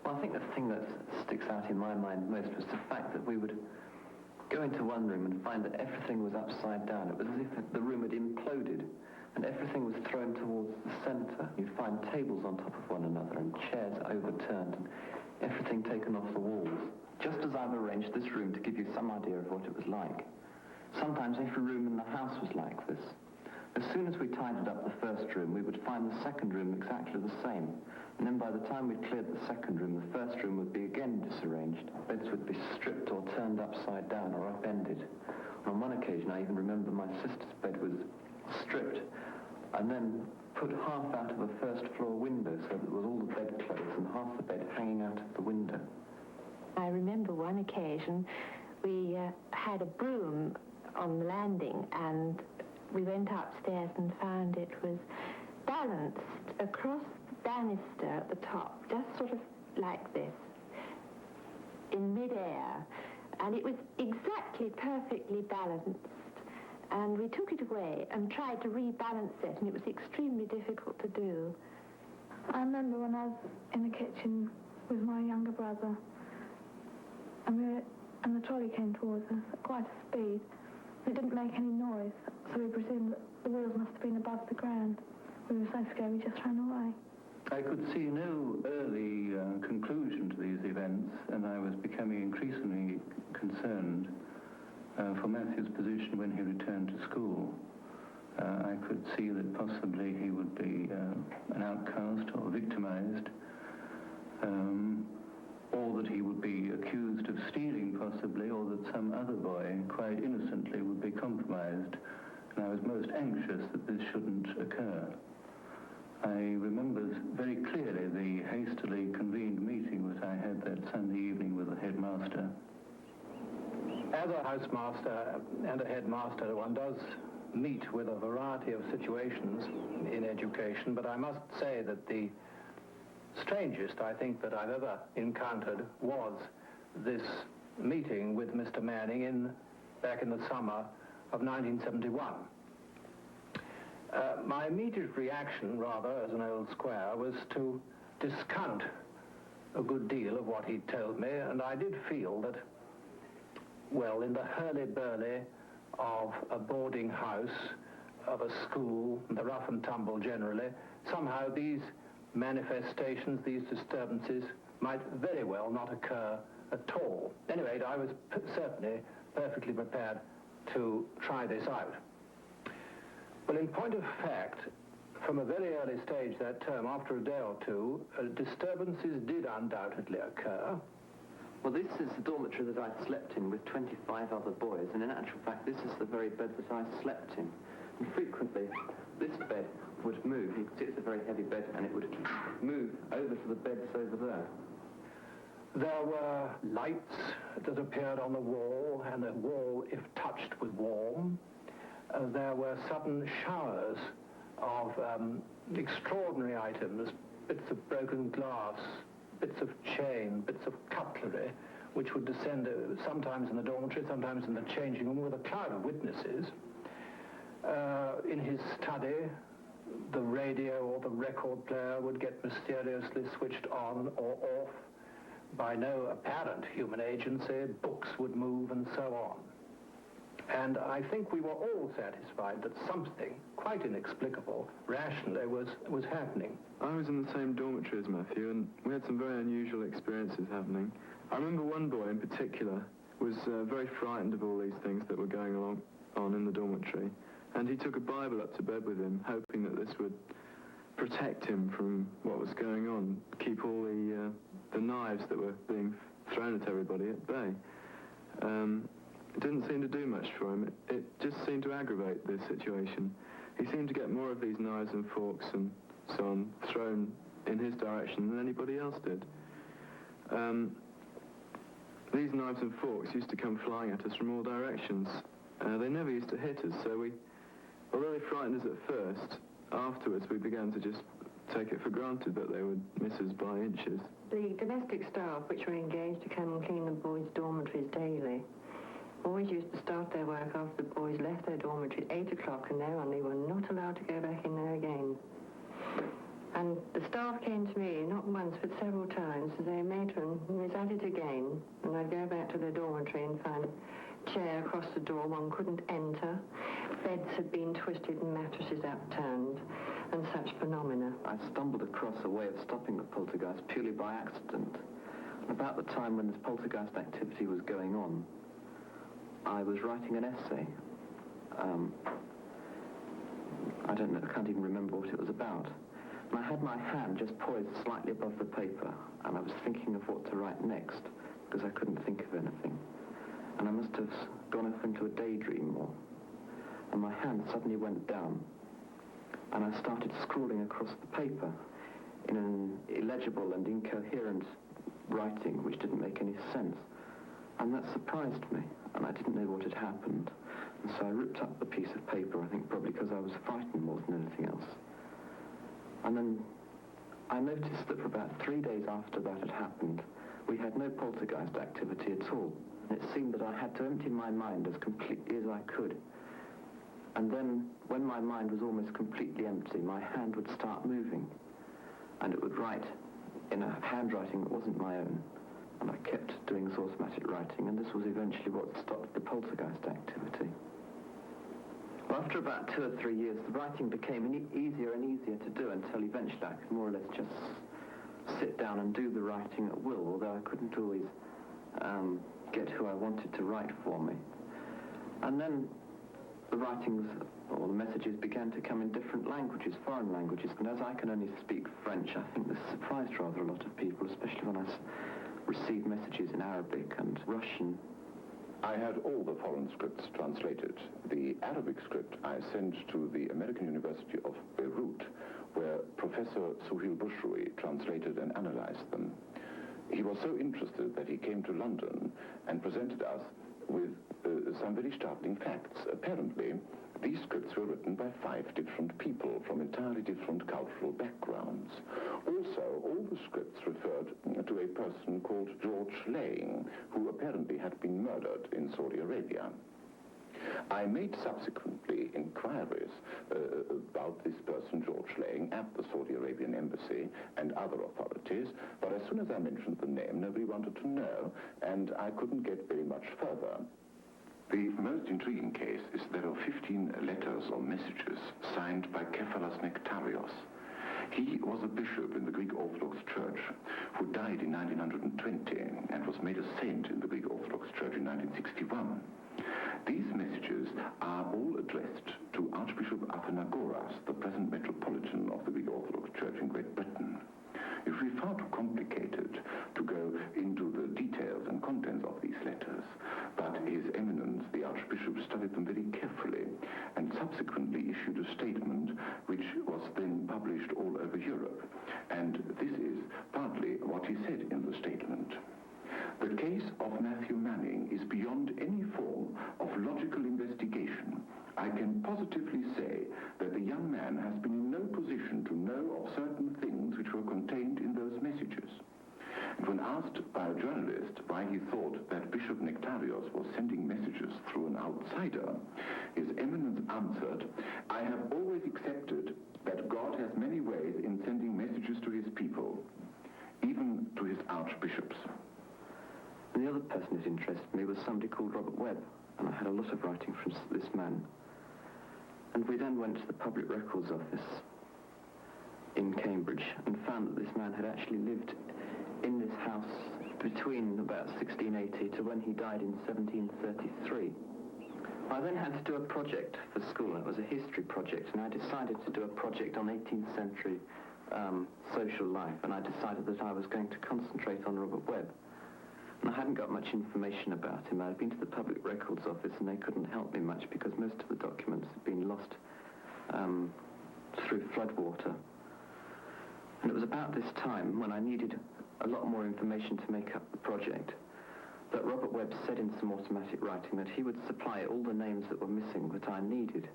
Well, I think the thing that sticks out in my mind most was the fact that we would go into one room and find that everything was upside down. It was as if the room had imploded and everything was thrown towards the center. You'd find tables on top of one another and chairs overturned and everything taken off the walls, just as I've arranged this room to give you some idea of what it was like. Sometimes every room in the house was like this. As soon as we tidied up the first room, we would find the second room exactly the same. And then by the time we'd cleared the second room, the first room would be again disarranged. Beds would be stripped or turned upside down or upended. On one occasion, I even remember my sister's bed was stripped, and then put half out of a first-floor window so that there was all the bedclothes and half the bed hanging out of the window. I remember one occasion we had a broom on the landing, and we went upstairs and found it was balanced across the banister at the top, just sort of like this, in mid-air, and it was exactly perfectly balanced. And we took it away and tried to rebalance it, and it was extremely difficult to do. I remember when I was in the kitchen with my younger brother, and the trolley came towards us at quite a speed. It didn't make any noise, so we presumed that the wheels must have been above the ground. We were so scared we just ran away. I could see no early conclusion to these events, and I was becoming increasingly concerned for Mathews' position when he returned to school. I could see that possibly he would be an outcast or victimized, or that he would be accused of stealing possibly, or that some other boy, quite innocently, would be compromised. And I was most anxious that this shouldn't occur. I remember very clearly the hastily convened meeting that I had that Sunday evening with the headmaster. As a housemaster and a headmaster, one does meet with a variety of situations in education, but I must say that the strangest, I think, that I've ever encountered was this meeting with Mr. Manning back in the summer of 1971. My immediate reaction, rather, as an old square, was to discount a good deal of what he'd told me, and I did feel that, well, in the hurly-burly of a boarding house, of a school, the rough and tumble generally, somehow these manifestations, these disturbances, might very well not occur at all. Anyway, I was certainly perfectly prepared to try this out. Well, in point of fact, from a very early stage that term, after a day or two, disturbances did undoubtedly occur. Well, this is the dormitory that I slept in with 25 other boys, and in actual fact, this is the very bed that I slept in. And frequently, this bed would move. You could see it's a very heavy bed, and it would move over to the beds over there. There were lights that appeared on the wall, and the wall, if touched, was warm. There were sudden showers of extraordinary items, bits of broken glass, bits of chain, bits of cutlery, which would descend sometimes in the dormitory, sometimes in the changing room, with a cloud of witnesses. In his study, the radio or the record player would get mysteriously switched on or off by no apparent human agency. Books would move and so on. And I think we were all satisfied that something quite inexplicable, rationally, was happening. I was in the same dormitory as Matthew, and we had some very unusual experiences happening. I remember one boy in particular was very frightened of all these things that were going on in the dormitory, and he took a Bible up to bed with him, hoping that this would protect him from what was going on, keep all the knives that were being thrown at everybody at bay. It didn't seem to do much for him. It just seemed to aggravate the situation. He seemed to get more of these knives and forks and so on thrown in his direction than anybody else did. These knives and forks used to come flying at us from all directions. They never used to hit us, so although they frightened us at first, afterwards we began to just take it for granted that they would miss us by inches. The domestic staff, which were engaged to come and clean the boys' dormitories daily, always used to start their work after the boys left their dormitory at 8 o'clock, and thereon they were not allowed to go back in there again. And the staff came to me, not once, but several times, to say, "Matron, is at it again?" And I'd go back to their dormitory and find a chair across the door one couldn't enter, beds had been twisted and mattresses upturned, and such phenomena. I stumbled across a way of stopping the poltergeist purely by accident. And about the time when this poltergeist activity was going on, I was writing an essay. I don't know, I can't even remember what it was about. And I had my hand just poised slightly above the paper, and I was thinking of what to write next, because I couldn't think of anything. And I must have gone off into a daydream, and my hand suddenly went down. and I started scrawling across the paper in an illegible and incoherent writing which didn't make any sense. And that surprised me, and I didn't know what had happened. And so I ripped up the piece of paper, I think probably because I was frightened more than anything else. And then I noticed that for about 3 days after that had happened, we had no poltergeist activity at all. And it seemed that I had to empty my mind as completely as I could. And then, when my mind was almost completely empty, my hand would start moving. And it would write in a handwriting that wasn't my own. And I kept doing this automatic writing, and this was eventually what stopped the poltergeist activity. Well, after about 2 or 3 years, the writing became easier and easier to do until eventually I could more or less just sit down and do the writing at will, although I couldn't always get who I wanted to write for me. And then the writings, or the messages, began to come in different languages, foreign languages, and as I can only speak French, I think this surprised rather a lot of people, especially when I received messages in Arabic and Russian. I had all the foreign scripts translated. The Arabic script I sent to the American University of Beirut, where Professor Suhail Bushrui translated and analyzed them. He was so interested that he came to London and presented us with some very startling facts. Apparently, these scripts were written by 5 different people from entirely different cultural backgrounds. Also, all the scripts referred to a person called George Lang, who apparently had been murdered in Saudi Arabia. I made subsequently inquiries about this person, George Lang, at the Saudi Arabian embassy and other authorities, but as soon as I mentioned the name, nobody wanted to know, and I couldn't get very much further. The most intriguing case is that of 15 letters or messages signed by Kephalos Nektarios. He was a bishop in the Greek Orthodox Church who died in 1920 and was made a saint in the Greek Orthodox Church in 1961. These messages are all addressed to Archbishop Athenagoras, the present metropolitan of the Greek Orthodox Church in Great Britain. It would be far too complicated to go into the details and contents of these letters, but His Eminence, the Archbishop, studied them very carefully and subsequently issued a statement which was then published all over Europe. And this is partly what he said in the statement. The case of Matthew Manning is beyond any form of logical investigation. I can positively say that the young man has been in no position to know of certain things which were contained in those messages. And when asked by a journalist why he thought that Bishop Nektarios was sending messages through an outsider, His Eminence answered, "I have always accepted that God has many ways in sending messages to his people, even to his archbishops." And the other person who interested me was somebody called Robert Webb, and I had a lot of writing from this man. And we then went to the Public Records Office in Cambridge and found that this man had actually lived in this house between about 1680 to when he died in 1733. I then had to do a project for school. It was a history project, and I decided to do a project on 18th century social life, and I decided that I was going to concentrate on Robert Webb. And I hadn't got much information about him. I'd been to the Public Records Office and they couldn't help me much because most of the documents had been lost through floodwater. And it was about this time, when I needed a lot more information to make up the project, that Robert Webb said in some automatic writing that he would supply all the names that were missing that I needed.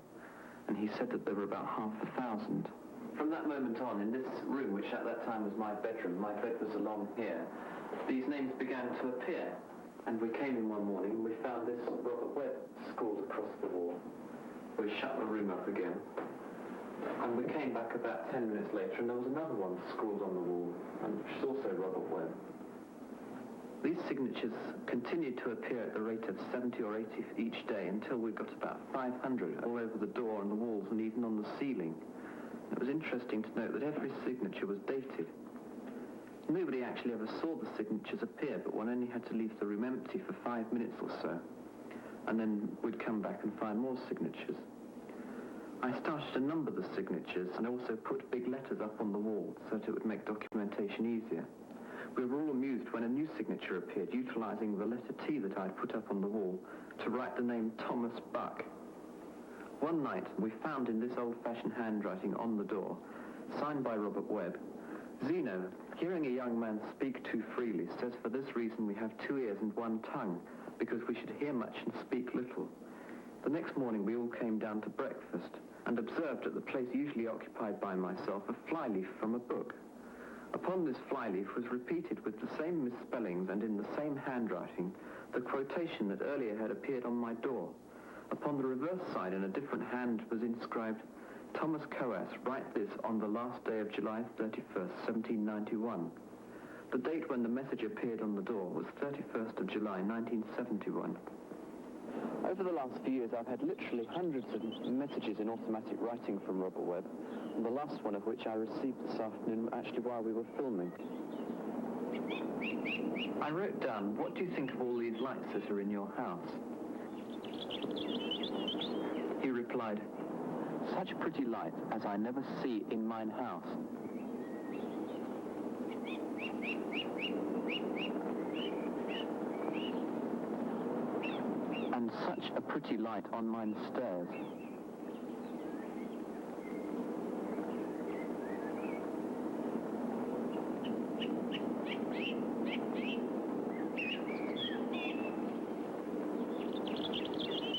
And he said that there were about 500. From that moment on, in this room, which at that time was my bedroom, my bed was along here, these names began to appear. And we came in one morning and we found this Robert Webb scrawled across the wall. We shut the room up again. And we came back about 10 minutes later and there was another one scrawled on the wall, and which is also Robert Webb. These signatures continued to appear at the rate of 70 or 80 each day until we got about 500 all over the door and the walls and even on the ceiling. It was interesting to note that every signature was dated. Nobody actually ever saw the signatures appear, but one only had to leave the room empty for 5 minutes or so. And then we'd come back and find more signatures. I started to number the signatures and also put big letters up on the wall so that it would make documentation easier. We were all amused when a new signature appeared, utilising the letter T that I'd put up on the wall to write the name Thomas Buck. One night, we found in this old-fashioned handwriting on the door, signed by Robert Webb, Zeno, hearing a young man speak too freely, says for this reason we have 2 ears and 1 tongue, because we should hear much and speak little. The next morning we all came down to breakfast and observed at the place usually occupied by myself a flyleaf from a book. Upon this flyleaf was repeated with the same misspellings and in the same handwriting the quotation that earlier had appeared on my door. Upon the reverse side in a different hand was inscribed, Thomas Coas, write this on the last day of July 31st, 1791. The date when the message appeared on the door was 31st of July, 1971. Over the last few years, I've had literally hundreds of messages in automatic writing from Robert Webb, and the last one of which I received this afternoon actually while we were filming. I wrote down, what do you think of all these lights that are in your house? He replied, such pretty light as I never see in mine house. And such a pretty light on mine stairs.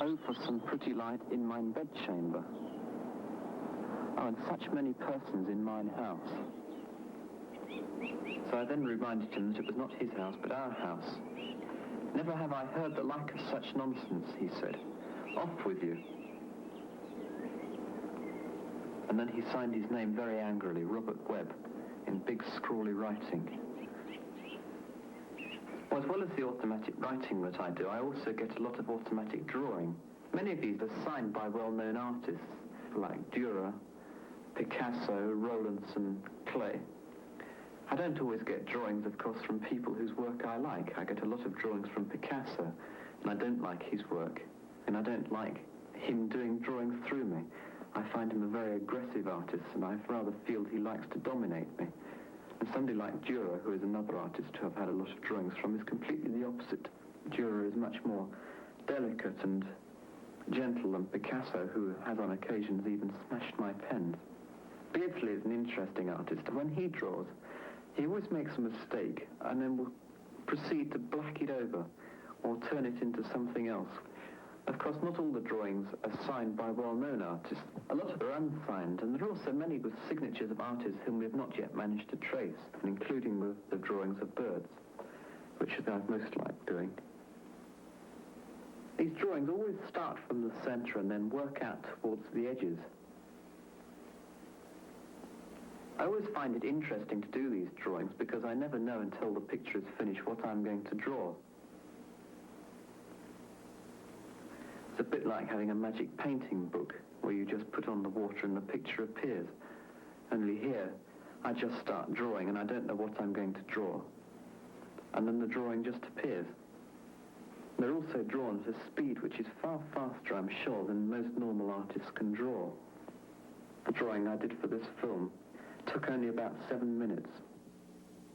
Oh, for some pretty light in mine bedchamber. Oh, and such many persons in mine house. So I then reminded him that it was not his house, but our house. Never have I heard the like of such nonsense, he said. Off with you. And then he signed his name very angrily, Robert Webb, in big scrawly writing. Well, as well as the automatic writing that I do, I also get a lot of automatic drawing. Many of these are signed by well-known artists, like Dürer, Picasso, Rowlandson, Klee. I don't always get drawings, of course, from people whose work I like. I get a lot of drawings from Picasso, and I don't like his work, and I don't like him doing drawings through me. I find him a very aggressive artist, and I rather feel he likes to dominate me. And somebody like Dürer, who is another artist who I've had a lot of drawings from, is completely the opposite. Dürer is much more delicate and gentle than Picasso, who has on occasions even smashed my pens. Beardsley is an interesting artist, and when he draws, he always makes a mistake and then will proceed to black it over or turn it into something else. Of course, not all the drawings are signed by well-known artists. A lot of them are unsigned, and there are also many with signatures of artists whom we have not yet managed to trace, including the drawings of birds, which I've most liked doing. These drawings always start from the center and then work out towards the edges. I always find it interesting to do these drawings because I never know until the picture is finished what I'm going to draw. It's a bit like having a magic painting book where you just put on the water and the picture appears. Only here, I just start drawing and I don't know what I'm going to draw. And then the drawing just appears. They're also drawn at a speed which is far faster, I'm sure, than most normal artists can draw. The drawing I did for this film took only about 7 minutes.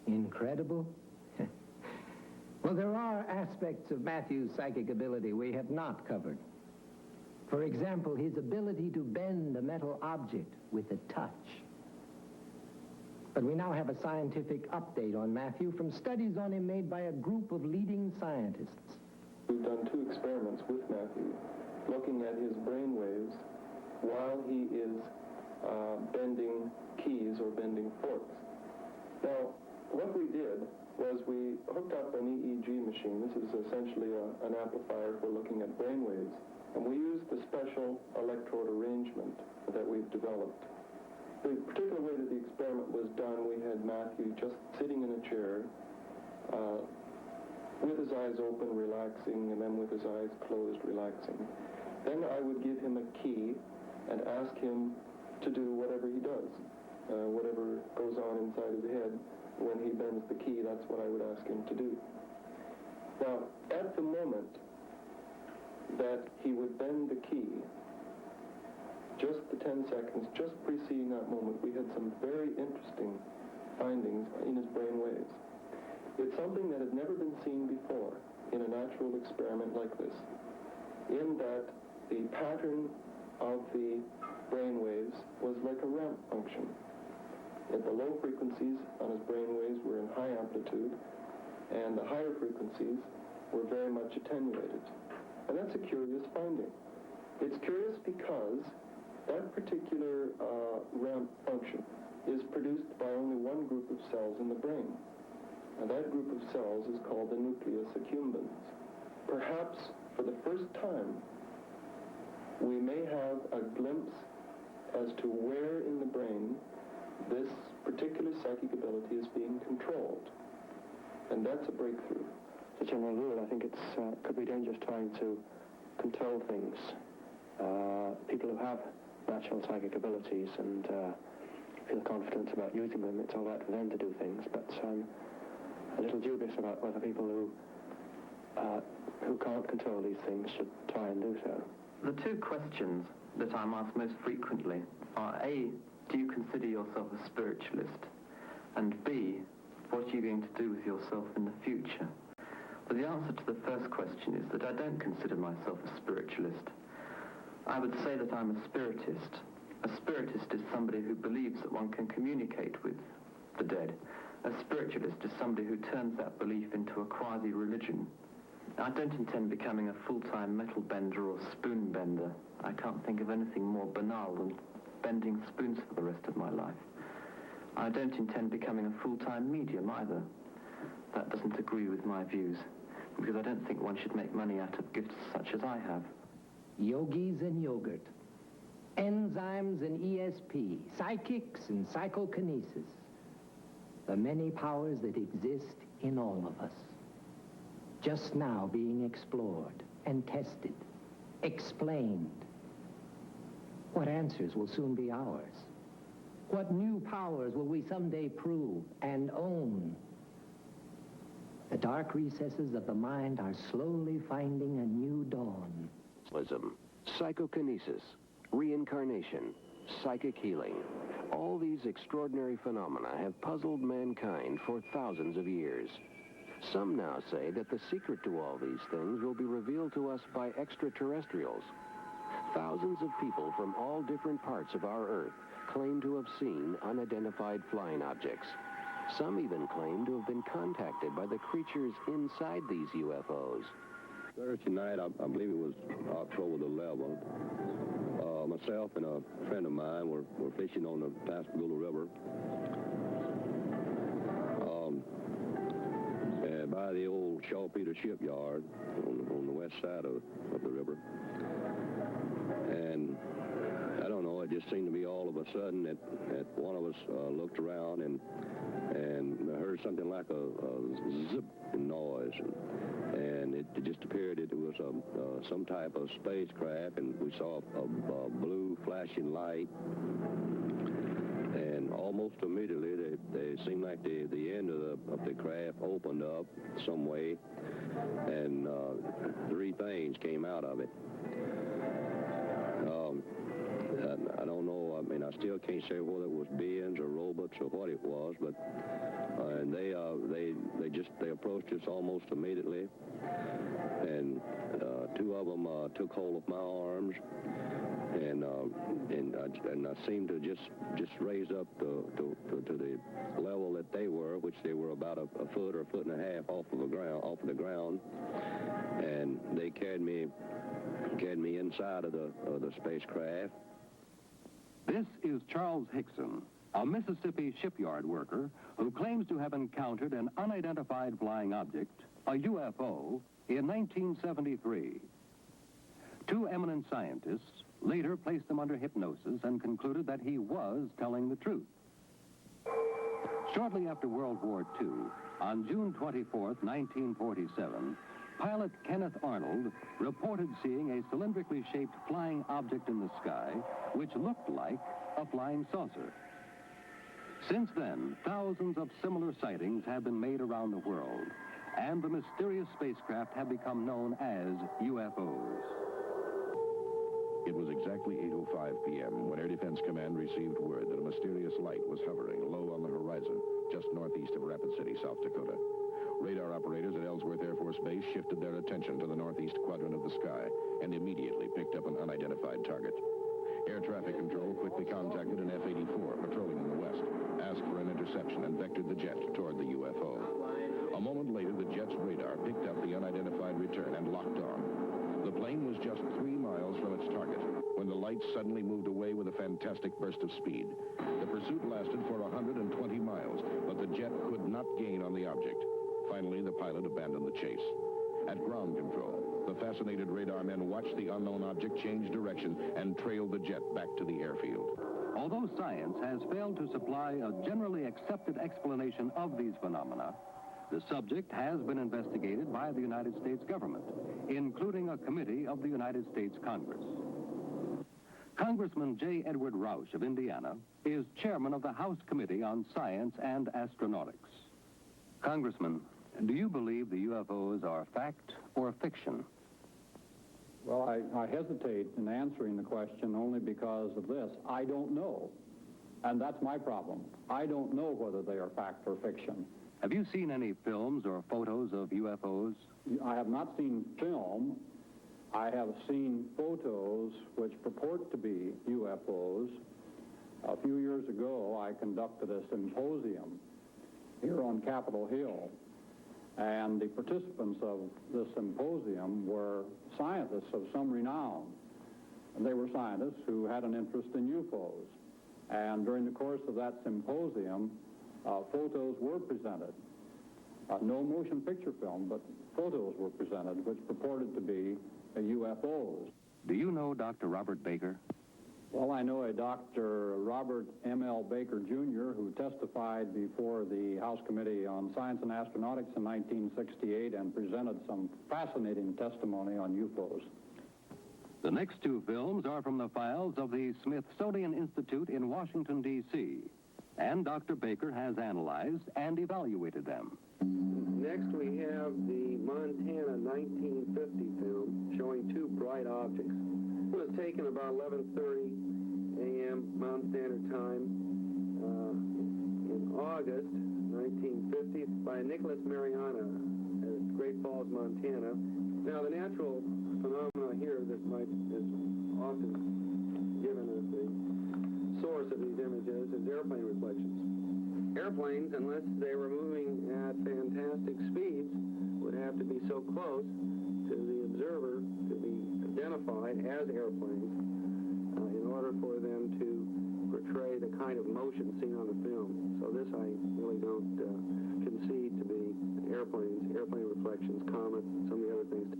Incredible? Well, there are aspects of Mathews' psychic ability we have not covered. For example, his ability to bend a metal object with a touch. But we now have a scientific update on Mathew from studies on him made by a group of leading scientists. We've done 2 experiments with Mathew, looking at his brain waves while he is bending keys or bending forks. Now, what we did was we hooked up an EEG machine. This is essentially an amplifier for looking at brain waves. And we used the special electrode arrangement that we've developed. The particular way that the experiment was done, we had Mathew just sitting in a chair, with his eyes open, relaxing, and then with his eyes closed, relaxing. Then I would give him a key and ask him to do whatever he does. Whatever goes on inside his head, when he bends the key, that's what I would ask him to do. Now, at the moment that he would bend the key, just the 10 seconds, just preceding that moment, we had some very interesting findings in his brain waves. It's something that had never been seen before in a natural experiment like this, in that the pattern of the brain waves was like a ramp function. At the low frequencies on his brain waves were in high amplitude, and the higher frequencies were very much attenuated. And that's a curious finding. It's curious because that particular ramp function is produced by only one group of cells in the brain. And that group of cells is called the nucleus accumbens. Perhaps for the first time, we may have a glimpse as to where in the brain this particular psychic ability is being controlled. And that's a breakthrough. As a general rule, I think it could be dangerous trying to control things. People who have natural psychic abilities and feel confident about using them, it's all right for them to do things, but I'm a little dubious about whether people who can't control these things should try and do so. The two questions that I'm asked most frequently are A, do you consider yourself a spiritualist? And B, what are you going to do with yourself in the future? But the answer to the first question is that I don't consider myself a spiritualist. I would say that I'm a spiritist. A spiritist is somebody who believes that one can communicate with the dead. A spiritualist is somebody who turns that belief into a quasi-religion. I don't intend becoming a full-time metal bender or spoon bender. I can't think of anything more banal than bending spoons for the rest of my life. I don't intend becoming a full-time medium either. That doesn't agree with my views, because I don't think one should make money out of gifts such as I have. Yogis and yogurt, enzymes and ESP, psychics and psychokinesis, the many powers that exist in all of us, just now being explored and tested, explained. What answers will soon be ours? What new powers will we someday prove and own? The dark recesses of the mind are slowly finding a new dawn. Psychokinesis, reincarnation, psychic healing. All these extraordinary phenomena have puzzled mankind for thousands of years. Some now say that the secret to all these things will be revealed to us by extraterrestrials. Thousands of people from all different parts of our Earth claim to have seen unidentified flying objects. Some even claim to have been contacted by the creatures inside these UFOs. Thursday night, I believe it was October the 11th, myself and a friend of mine were fishing on the Pascagoula River by the old Shaw-Peter shipyard on the west side of the river. And I don't know, it just seemed to be all of a sudden that one of us looked around and heard something like a zip noise, and it just appeared that it was some type of spacecraft, and we saw a blue flashing light, and almost immediately they seemed like the end of the craft opened up some way, and three things came out of it. I don't know. I mean, I still can't say whether it was beings or robots or what it was, but and they approached us almost immediately, and two of them took hold of my arms, and I seemed to just raise up to the level that they were, which they were about a foot or a foot and a half off of the ground, and they carried me inside of the spacecraft. This is Charles Hickson, a Mississippi shipyard worker who claims to have encountered an unidentified flying object, a UFO, in 1973. Two eminent scientists later placed him under hypnosis and concluded that he was telling the truth. Shortly after World War II, on June 24th, 1947, pilot Kenneth Arnold reported seeing a cylindrically shaped flying object in the sky which looked like a flying saucer. Since then, thousands of similar sightings have been made around the world, and the mysterious spacecraft have become known as UFOs. It was exactly 8:05 p.m. when Air Defense Command received word that a mysterious light was hovering low on the horizon, just northeast of Rapid City, South Dakota. Radar operators at Ellsworth Air Force Base shifted their attention to the northeast quadrant of the sky and immediately picked up an unidentified target. Air traffic control quickly contacted an F-84 patrolling in the west, asked for an interception, and vectored the jet toward the UFO. A moment later, the jet's radar picked up the unidentified return and locked on. The plane was just 3 miles from its target when the lights suddenly moved away with a fantastic burst of speed. The pursuit lasted for 120 miles, but the jet could not gain on the object. Finally, the pilot abandoned the chase. At ground control, the fascinated radar men watched the unknown object change direction and trailed the jet back to the airfield. Although science has failed to supply a generally accepted explanation of these phenomena, the subject has been investigated by the United States government, including a committee of the United States Congress. Congressman J. Edward Rausch of Indiana is chairman of the House Committee on Science and Astronautics. Congressman, do you believe the UFOs are fact or fiction? Well, I hesitate in answering the question only because of this. I don't know. And that's my problem. I don't know whether they are fact or fiction. Have you seen any films or photos of UFOs? I have not seen film. I have seen photos which purport to be UFOs. A few years ago, I conducted a symposium here on Capitol Hill. And the participants of this symposium were scientists of some renown. And they were scientists who had an interest in UFOs. And during the course of that symposium, photos were presented. No motion picture film, but photos were presented which purported to be UFOs. Do you know Dr. Robert Baker? Well, I know a Dr. Robert M.L. Baker, Jr., who testified before the House Committee on Science and Astronautics in 1968 and presented some fascinating testimony on UFOs. The next two films are from the files of the Smithsonian Institute in Washington, D.C., and Dr. Baker has analyzed and evaluated them. Next, we have the Montana 1950 film showing two bright objects. It was taken about 11:30 a.m. Mountain Standard Time in August 1950 by Nicholas Mariana at Great Falls, Montana. Now, the natural phenomena here that is often given as the source of these images is airplane reflections. Airplanes, unless they were moving at fantastic speeds, would have to be so close to the observer to be identified as airplanes in order for them to portray the kind of motion seen on the film. So this I really don't concede to be airplanes, airplane reflections, comets, and some of the other things.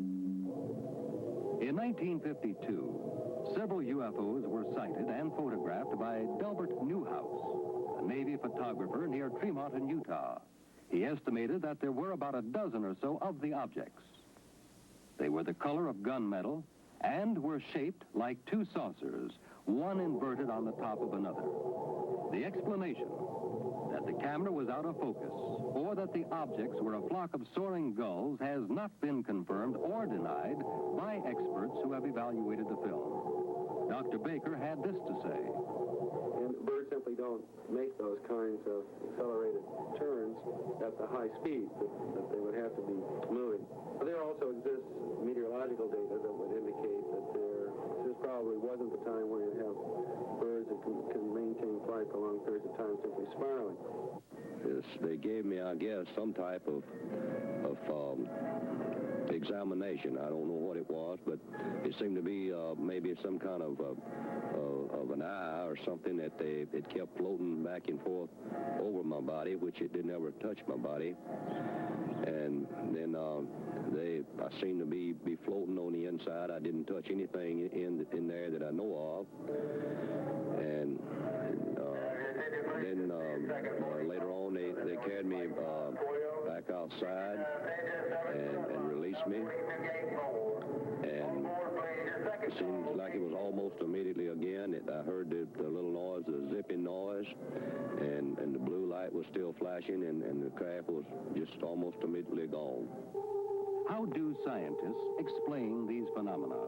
In 1952, several UFOs were sighted and photographed by Delbert Newhouse, a Navy photographer near Tremont in Utah. He estimated that there were about a dozen or so of the objects. They were the color of gunmetal and were shaped like two saucers, one inverted on the top of another. The explanation that the camera was out of focus or that the objects were a flock of soaring gulls has not been confirmed or denied by experts who have evaluated the film. Dr. Baker had this to say. And birds simply don't make those kinds of accelerated turns at the high speed that they would have to be moving. There also exists meteorological data that would indicate that this probably wasn't the time where you have birds that can maintain flight for long periods of time simply spiraling. Yes, they gave me, I guess, some type of examination. I don't know what it was, but it seemed to be maybe some kind of an eye or something that it kept floating back and forth over my body, which it didn't ever touch my body. And then I seemed to be floating on the inside. I didn't touch anything in there that I know of. And then later on, they carried me back outside and released me. And it seems like it was almost immediately again. I heard the little noise, the zipping noise, and the blue light was still flashing, and the craft was just almost immediately gone. How do scientists explain these phenomena?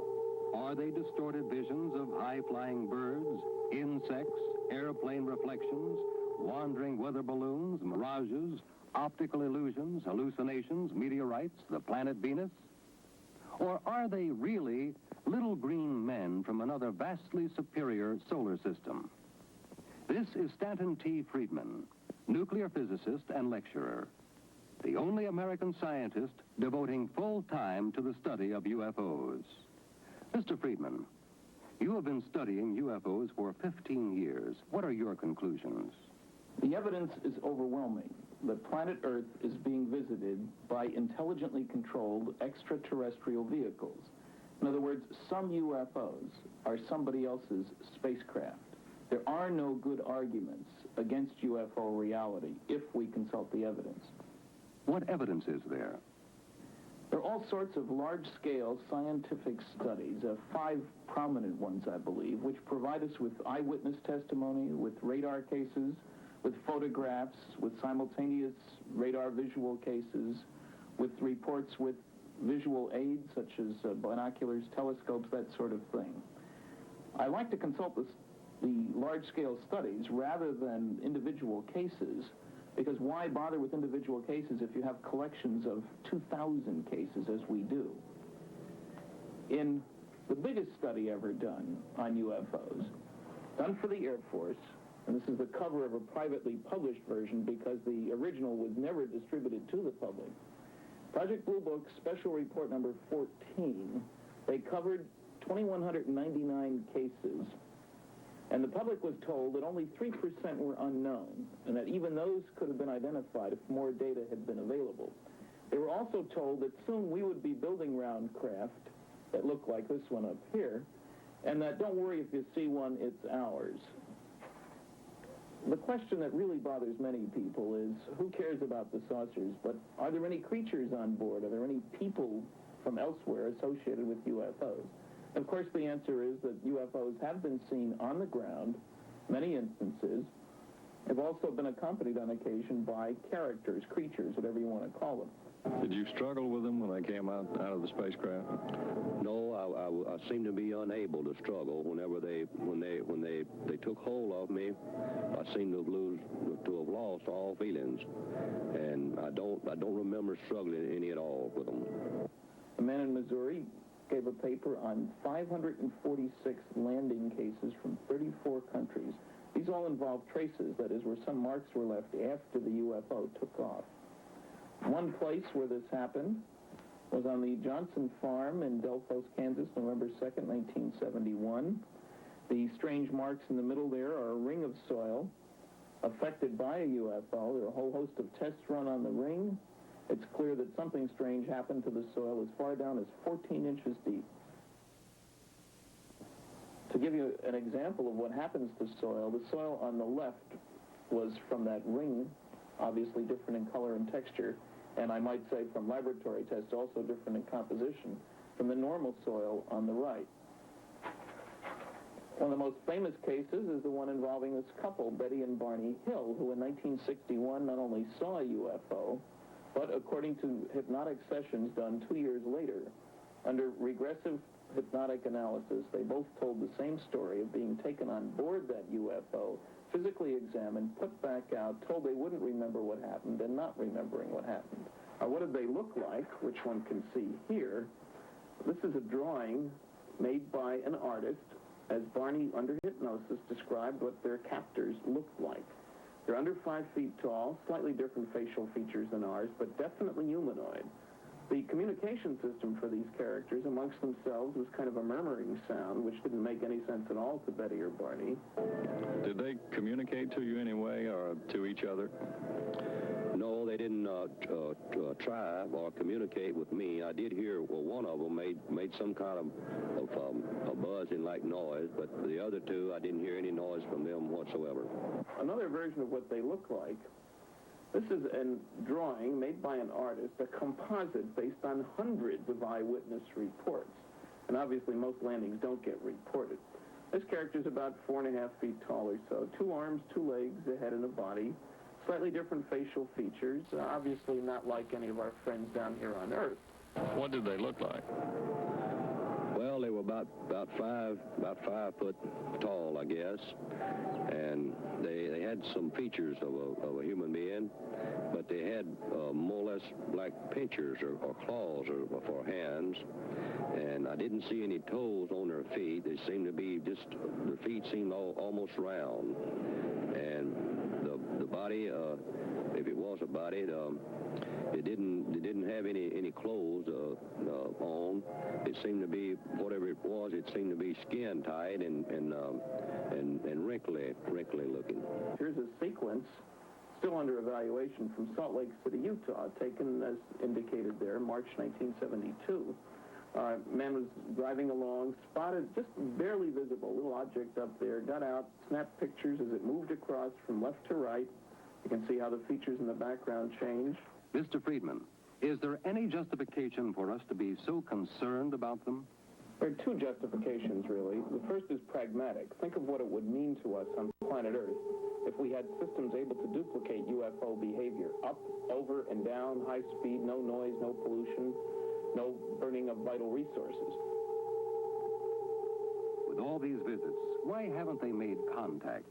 Are they distorted visions of high-flying birds, insects, airplane reflections, wandering weather balloons, mirages, optical illusions, hallucinations, meteorites, the planet Venus? Or are they really little green men from another vastly superior solar system? This is Stanton T. Friedman, nuclear physicist and lecturer, the only American scientist devoting full time to the study of UFOs. Mr. Friedman, you have been studying UFOs for 15 years. What are your conclusions? The evidence is overwhelming that planet Earth is being visited by intelligently controlled extraterrestrial vehicles. In other words, some UFOs are somebody else's spacecraft. There are no good arguments against UFO reality if we consult the evidence. What evidence is there? There are all sorts of large-scale scientific studies, 5 prominent ones, I believe, which provide us with eyewitness testimony, with radar cases, with photographs, with simultaneous radar visual cases, with reports with visual aids such as binoculars, telescopes, that sort of thing. I like to consult the large-scale studies rather than individual cases, because why bother with individual cases if you have collections of 2,000 cases, as we do? In the biggest study ever done on UFOs, done for the Air Force, and this is the cover of a privately published version because the original was never distributed to the public. Project Blue Book Special Report number 14, they covered 2,199 cases, and the public was told that only 3% were unknown, and that even those could have been identified if more data had been available. They were also told that soon we would be building round craft that look like this one up here, and that don't worry if you see one, it's ours. The question that really bothers many people is, who cares about the saucers, but are there any creatures on board? Are there any people from elsewhere associated with UFOs? Of course, the answer is that UFOs have been seen on the ground, many instances, have also been accompanied on occasion by characters, creatures, whatever you want to call them. Did you struggle with them when they came out of the spacecraft? No, I seemed to be unable to struggle. Whenever they took hold of me, I seemed to have lost all feelings, and I don't remember struggling any at all with them. A man in Missouri gave a paper on 546 landing cases from 34 countries. These all involve traces, that is, where some marks were left after the UFO took off. One place where this happened was on the Johnson Farm in Delphos, Kansas, November 2nd, 1971. The strange marks in the middle there are a ring of soil affected by a UFO. There are a whole host of tests run on the ring. It's clear that something strange happened to the soil as far down as 14 inches deep. To give you an example of what happens to soil, the soil on the left was from that ring, obviously different in color and texture, and I might say from laboratory tests also different in composition from the normal soil on the right. One of the most famous cases is the one involving this couple, Betty and Barney Hill, who in 1961 not only saw a UFO, but according to hypnotic sessions done 2 years later, under regressive hypnotic analysis, they both told the same story of being taken on board that UFO, physically examined, put back out, told they wouldn't remember what happened, and not remembering what happened. What did they look like, which one can see here? This is a drawing made by an artist, as Barney, under hypnosis, described what their captors looked like. They're under 5 feet tall, slightly different facial features than ours, but definitely humanoid. The communication system for these characters amongst themselves was kind of a murmuring sound, which didn't make any sense at all to Betty or Barney. Did they communicate to you anyway, or to each other? No, they didn't try or communicate with me. I did hear, well, one of them made some kind of a buzzing like noise, but the other two, I didn't hear any noise from them whatsoever. Another version of what they look like, this is a drawing made by an artist, a composite based on hundreds of eyewitness reports. And obviously most landings don't get reported. This character's about 4.5 feet tall or so, 2 arms, 2 legs, a head and a body, slightly different facial features, obviously not like any of our friends down here on Earth. What did they look like? Well, they were about 5 foot tall, I guess, and they had some features of a human being, but they had more or less like pinchers or claws or for hands, I didn't see any toes on their feet. They seemed to be just, their feet seemed almost round. And the body, if it was a body, it didn't have any clothes on. It seemed to be, whatever it was, it seemed to be skin tight and wrinkly looking. Here's a sequence still under evaluation from Salt Lake City, Utah, taken as indicated there, March 1972. Man was driving along, spotted just barely visible, little object up there, got out, snapped pictures as it moved across from left to right. You can see how the features in the background change. Mr. Friedman, is there any justification for us to be so concerned about them? There are two justifications, really. The first is pragmatic. Think of what it would mean to us on planet Earth if we had systems able to duplicate UFO behavior. Up, over, and down, high speed, no noise, no pollution, no burning of vital resources. With all these visits, why haven't they made contact?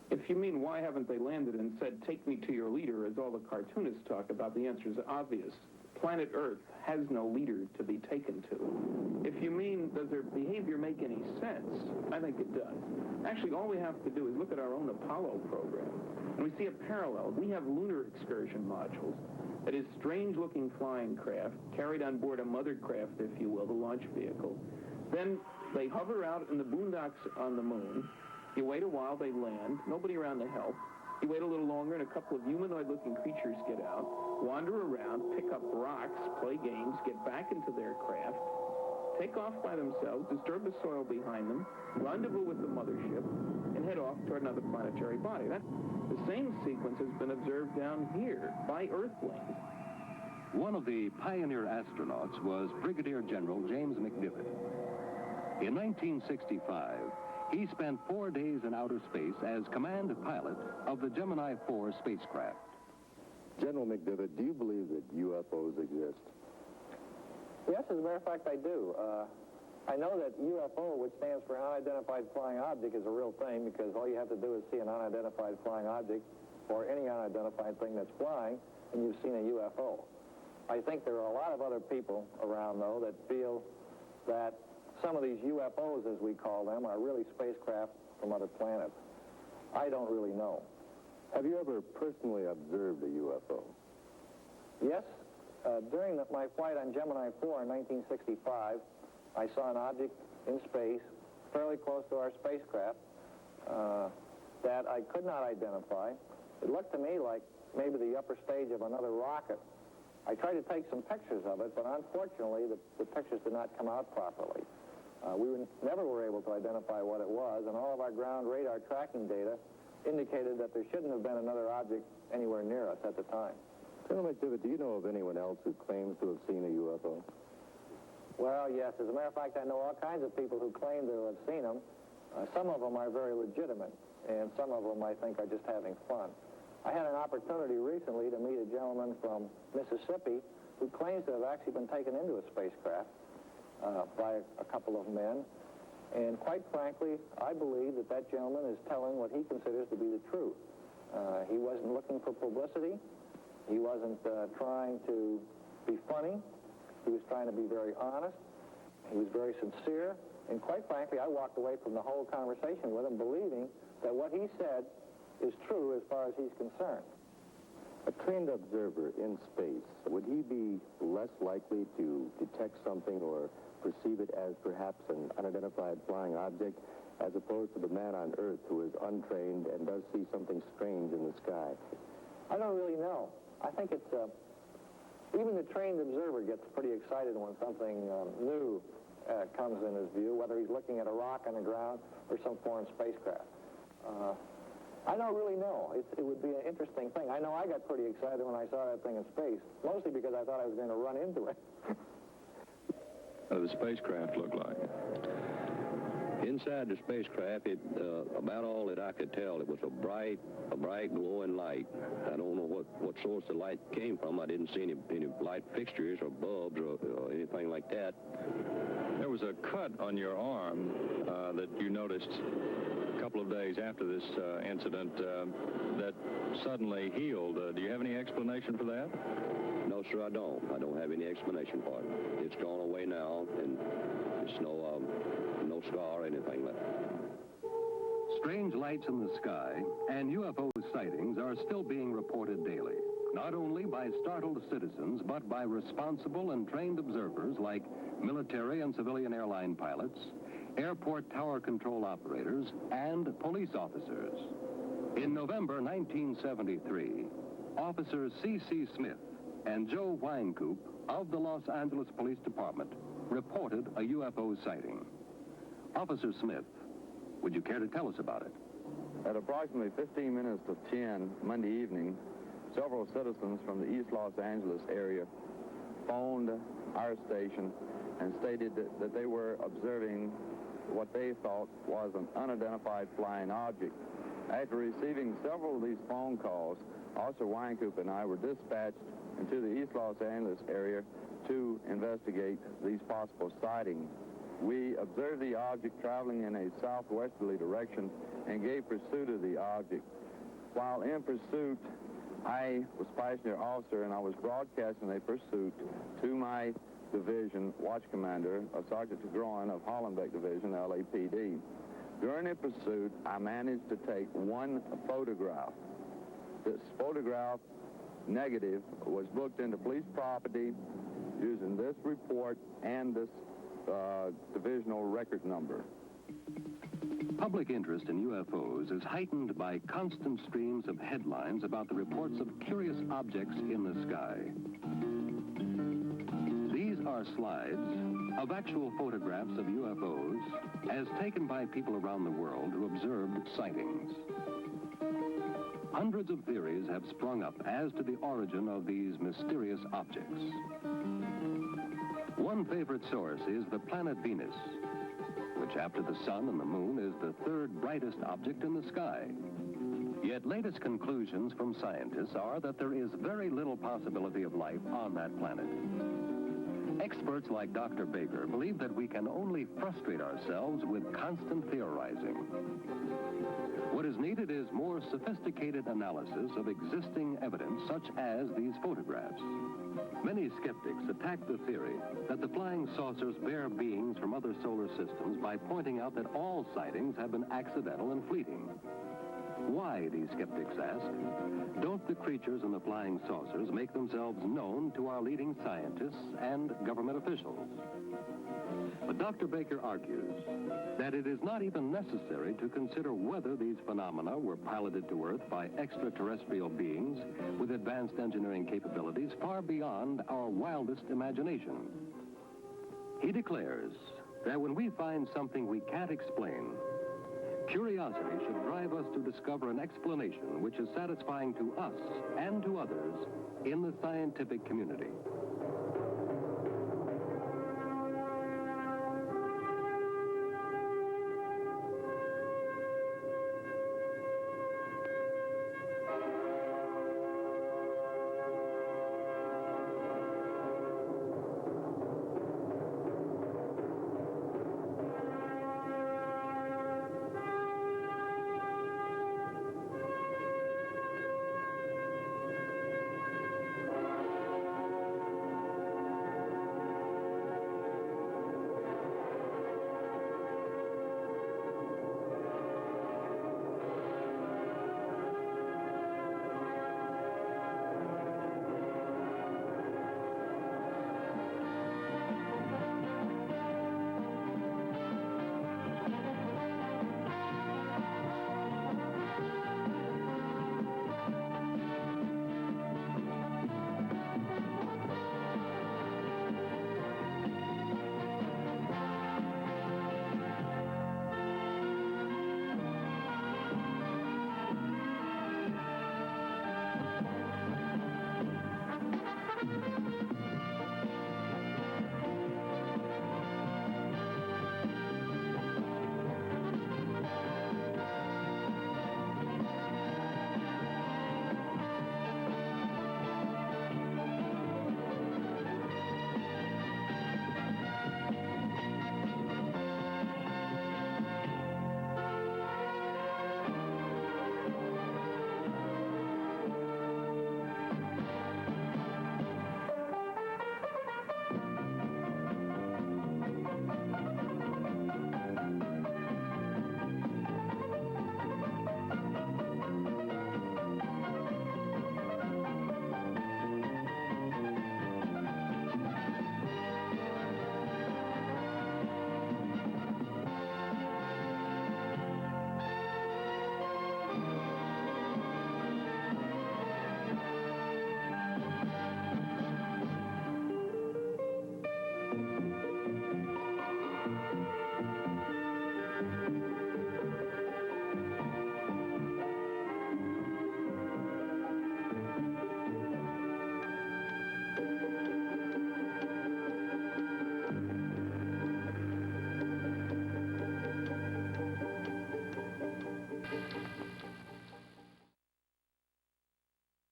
If you mean why haven't they landed and said, take me to your leader, as all the cartoonists talk about, the answer is obvious. Planet Earth has no leader to be taken to. If you mean, does their behavior make any sense? I think it does. Actually, all we have to do is look at our own Apollo program, and we see a parallel. We have lunar excursion modules. That is, strange-looking flying craft carried on board a mother craft, if you will, the launch vehicle. Then they hover out in the boondocks on the moon. You wait a while, they land, nobody around to help. You wait a little longer, and a couple of humanoid-looking creatures get out, wander around, pick up rocks, play games, get back into their craft, take off by themselves, disturb the soil behind them, rendezvous with the mothership, and head off toward another planetary body. The same sequence has been observed down here by Earthlings. One of the pioneer astronauts was Brigadier General James McDivitt. In 1965, he spent 4 days in outer space as command pilot of the Gemini 4 spacecraft. General McDivitt, do you believe that UFOs exist? Yes, as a matter of fact, I do. I know that UFO, which stands for unidentified flying object, is a real thing because all you have to do is see an unidentified flying object or any unidentified thing that's flying, and you've seen a UFO. I think there are a lot of other people around, though, that feel that some of these UFOs, as we call them, are really spacecraft from other planets. I don't really know. Have you ever personally observed a UFO? Yes. During my flight on Gemini 4 in 1965, I saw an object in space fairly close to our spacecraft that I could not identify. It looked to me like maybe the upper stage of another rocket. I tried to take some pictures of it, but unfortunately the pictures did not come out properly. We never were able to identify what it was, and all of our ground radar tracking data indicated that there shouldn't have been another object anywhere near us at the time. General McDivitt, do you know of anyone else who claims to have seen a UFO? Well, yes. As a matter of fact, I know all kinds of people who claim to have seen them. Some of them are very legitimate, and some of them, I think, are just having fun. I had an opportunity recently to meet a gentleman from Mississippi who claims to have actually been taken into a spacecraft by a couple of men. And quite frankly, I believe that that gentleman is telling what he considers to be the truth. He wasn't looking for publicity. He wasn't trying to be funny. He was trying to be very honest. He was very sincere. And quite frankly, I walked away from the whole conversation with him believing that what he said is true as far as he's concerned. A trained observer in space, would he be less likely to detect something or perceive it as perhaps an unidentified flying object as opposed to the man on Earth who is untrained and does see something strange in the sky? I don't really know. I think it's, even the trained observer gets pretty excited when something new comes in his view, whether he's looking at a rock on the ground or some foreign spacecraft. I don't really know. It would be an interesting thing. I know I got pretty excited when I saw that thing in space, mostly because I thought I was going to run into it. The spacecraft looked like? Inside the spacecraft, about all that I could tell, it was a bright glowing light. I don't know what source the light came from. I didn't see any light fixtures or bulbs or anything like that. There was a cut on your arm that you noticed a couple of days after this incident that suddenly healed. Do you have any explanation for that? No, sir, I don't. I don't have any explanation for it. It's gone away now, and There's no scar or anything left. Strange lights in the sky and UFO sightings are still being reported daily, not only by startled citizens, but by responsible and trained observers like military and civilian airline pilots, airport tower control operators, and police officers. In November 1973, Officers C.C. Smith and Joe Wynkoop of the Los Angeles Police Department reported a UFO sighting. Officer Smith, would you care to tell us about it? At approximately 15 minutes to 10 Monday evening, several citizens from the East Los Angeles area phoned our station and stated that they were observing what they thought was an unidentified flying object. After receiving several of these phone calls, Officer Wynkoop and I were dispatched into the East Los Angeles area to investigate these possible sightings. We observed the object traveling in a southwesterly direction and gave pursuit of the object. While in pursuit, I was passenger officer and I was broadcasting a pursuit to my division watch commander, Sergeant Groen of Hollenbeck Division, LAPD. During the pursuit, I managed to take one photograph. This photograph negative was booked into police property using this report and this divisional record number. Public interest in UFOs is heightened by constant streams of headlines about the reports of curious objects in the sky. These are slides of actual photographs of UFOs as taken by people around the world who observed sightings. Hundreds of theories have sprung up as to the origin of these mysterious objects. One favorite source is the planet Venus, which after the sun and the moon is the third brightest object in the sky. Yet latest conclusions from scientists are that there is very little possibility of life on that planet. Experts like Dr. Baker believe that we can only frustrate ourselves with constant theorizing. What is needed is more sophisticated analysis of existing evidence, such as these photographs. Many skeptics attack the theory that the flying saucers bear beings from other solar systems by pointing out that all sightings have been accidental and fleeting. Why, these skeptics ask, don't the creatures in the flying saucers make themselves known to our leading scientists and government officials? But Dr. Baker argues that it is not even necessary to consider whether these phenomena were piloted to Earth by extraterrestrial beings with advanced engineering capabilities far beyond our wildest imagination. He declares that when we find something we can't explain, curiosity should drive us to discover an explanation which is satisfying to us and to others in the scientific community.